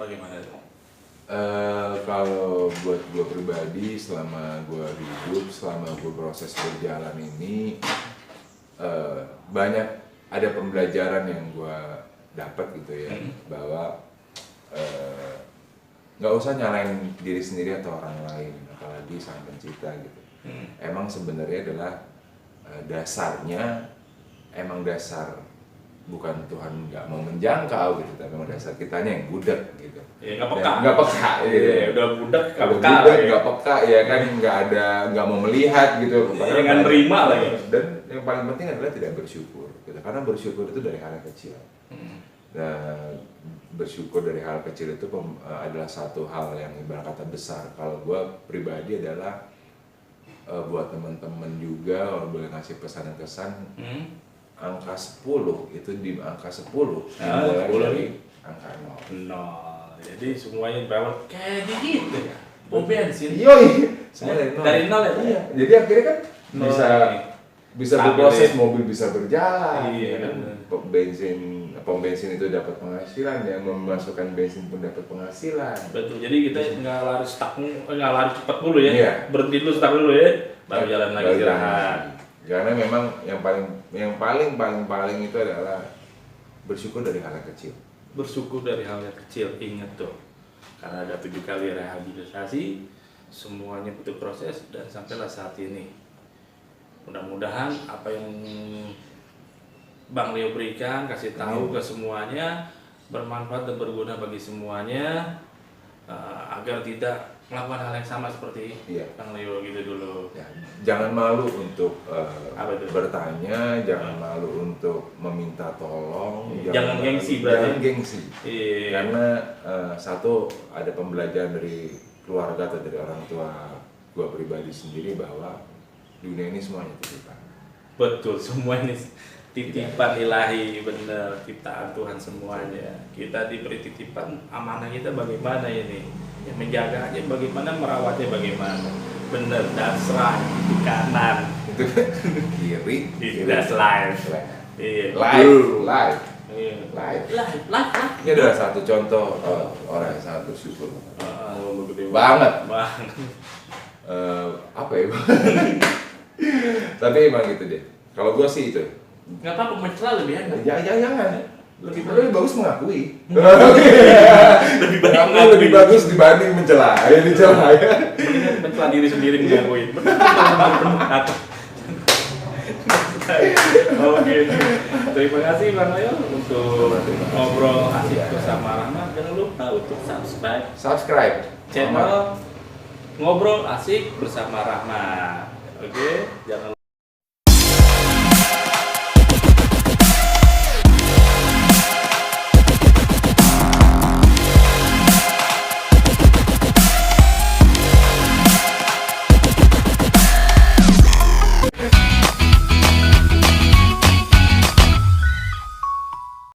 [SPEAKER 1] bagaimana itu?
[SPEAKER 2] Kalau buat gue pribadi, selama gue hidup, selama gue proses berjalan ini, banyak ada pembelajaran yang gue dapat gitu ya, bahwa nggak usah nyalain diri sendiri atau orang lain, apalagi sang pencipta gitu. Emang sebenarnya adalah dasarnya emang dasar bukan Tuhan nggak mau menjangkau gitu, tapi memang dasar kitanya yang budak gitu.
[SPEAKER 1] Ya, nggak peka.
[SPEAKER 2] Nggak peka.
[SPEAKER 1] Iya, udah budak nggak peka.
[SPEAKER 2] Nggak peka ya kan, nggak mau melihat gitu.
[SPEAKER 1] Nggak nerima lagi.
[SPEAKER 2] Dan yang paling penting adalah tidak bersyukur gitu. Karena bersyukur itu dari hal yang kecil. Nah, bersyukur dari hal kecil itu adalah satu hal yang ibarat kata besar. Kalau gue pribadi adalah buat teman-teman juga, kalau boleh ngasih pesan dan kesan, angka 10 itu di angka 10 dari angka 0.
[SPEAKER 1] Jadi semuanya berawal kayak gitu ya. Pom bensin.
[SPEAKER 2] Yoi, semua dari 0.
[SPEAKER 1] Dari 0 ya.
[SPEAKER 2] Iya. Jadi akhirnya kan bisa berproses, mobil bisa berjalan.
[SPEAKER 1] Iya,
[SPEAKER 2] kan? Pom bensin itu dapat penghasilan, yang memasukkan bensin pun dapat penghasilan.
[SPEAKER 1] Betul. Jadi kita nggak lari cepat dulu ya.
[SPEAKER 2] Iya.
[SPEAKER 1] Berhenti dulu, start dulu ya. Baru jalan lagi istirahat.
[SPEAKER 2] Karena memang yang paling itu adalah bersyukur dari hal yang kecil.
[SPEAKER 1] Bersyukur dari hal yang kecil, ingat tuh. Karena ada 7 kali rehabilitasi, semuanya butuh proses dan sampailah saat ini. Mudah-mudahan apa yang Bang Leo berikan, kasih tahu ke semuanya, bermanfaat dan berguna bagi semuanya, agar tidak melakukan hal yang sama seperti Bang Leo gitu dulu.
[SPEAKER 2] Ya, jangan malu untuk bertanya, jangan malu untuk meminta tolong,
[SPEAKER 1] jangan gengsi berarti.
[SPEAKER 2] Jangan gengsi.
[SPEAKER 1] Iya.
[SPEAKER 2] Karena satu, ada pembelajaran dari keluarga atau dari orang tua gua pribadi sendiri bahwa dunia ini semuanya titipan.
[SPEAKER 1] Betul, semua ini titipan ilahi, bener, ciptaan Tuhan semuanya. Kita diberi titipan, amanah kita bagaimana ini? Ya, menjaganya bagaimana, merawatnya bagaimana? Bener, that's right, itu kanan.
[SPEAKER 2] Itu kiri,
[SPEAKER 1] That's life. Iya.
[SPEAKER 2] Live.
[SPEAKER 1] Life.
[SPEAKER 2] Ini adalah satu contoh orang yang sangat bersyukur.
[SPEAKER 1] Gede
[SPEAKER 2] Banget.
[SPEAKER 1] Banget.
[SPEAKER 2] Apa ya? Tapi emang gitu deh. Kalau gue sih itu
[SPEAKER 1] Nggak apa-apa, mencela lebih enak.
[SPEAKER 2] Jangan.
[SPEAKER 1] Lebih
[SPEAKER 2] Bagus mengakui.
[SPEAKER 1] lebih baik
[SPEAKER 2] Mengakui lebih bagus dibanding mencela. Ya dicela ya.
[SPEAKER 1] mendingan mencela diri sendiri mengakuin. Oke, terima kasih Bang Leo untuk ngobrol asik bersama Rahmat. Jangan lupa untuk subscribe channel Ngobrol Asik bersama Rahmat. Oke, jangan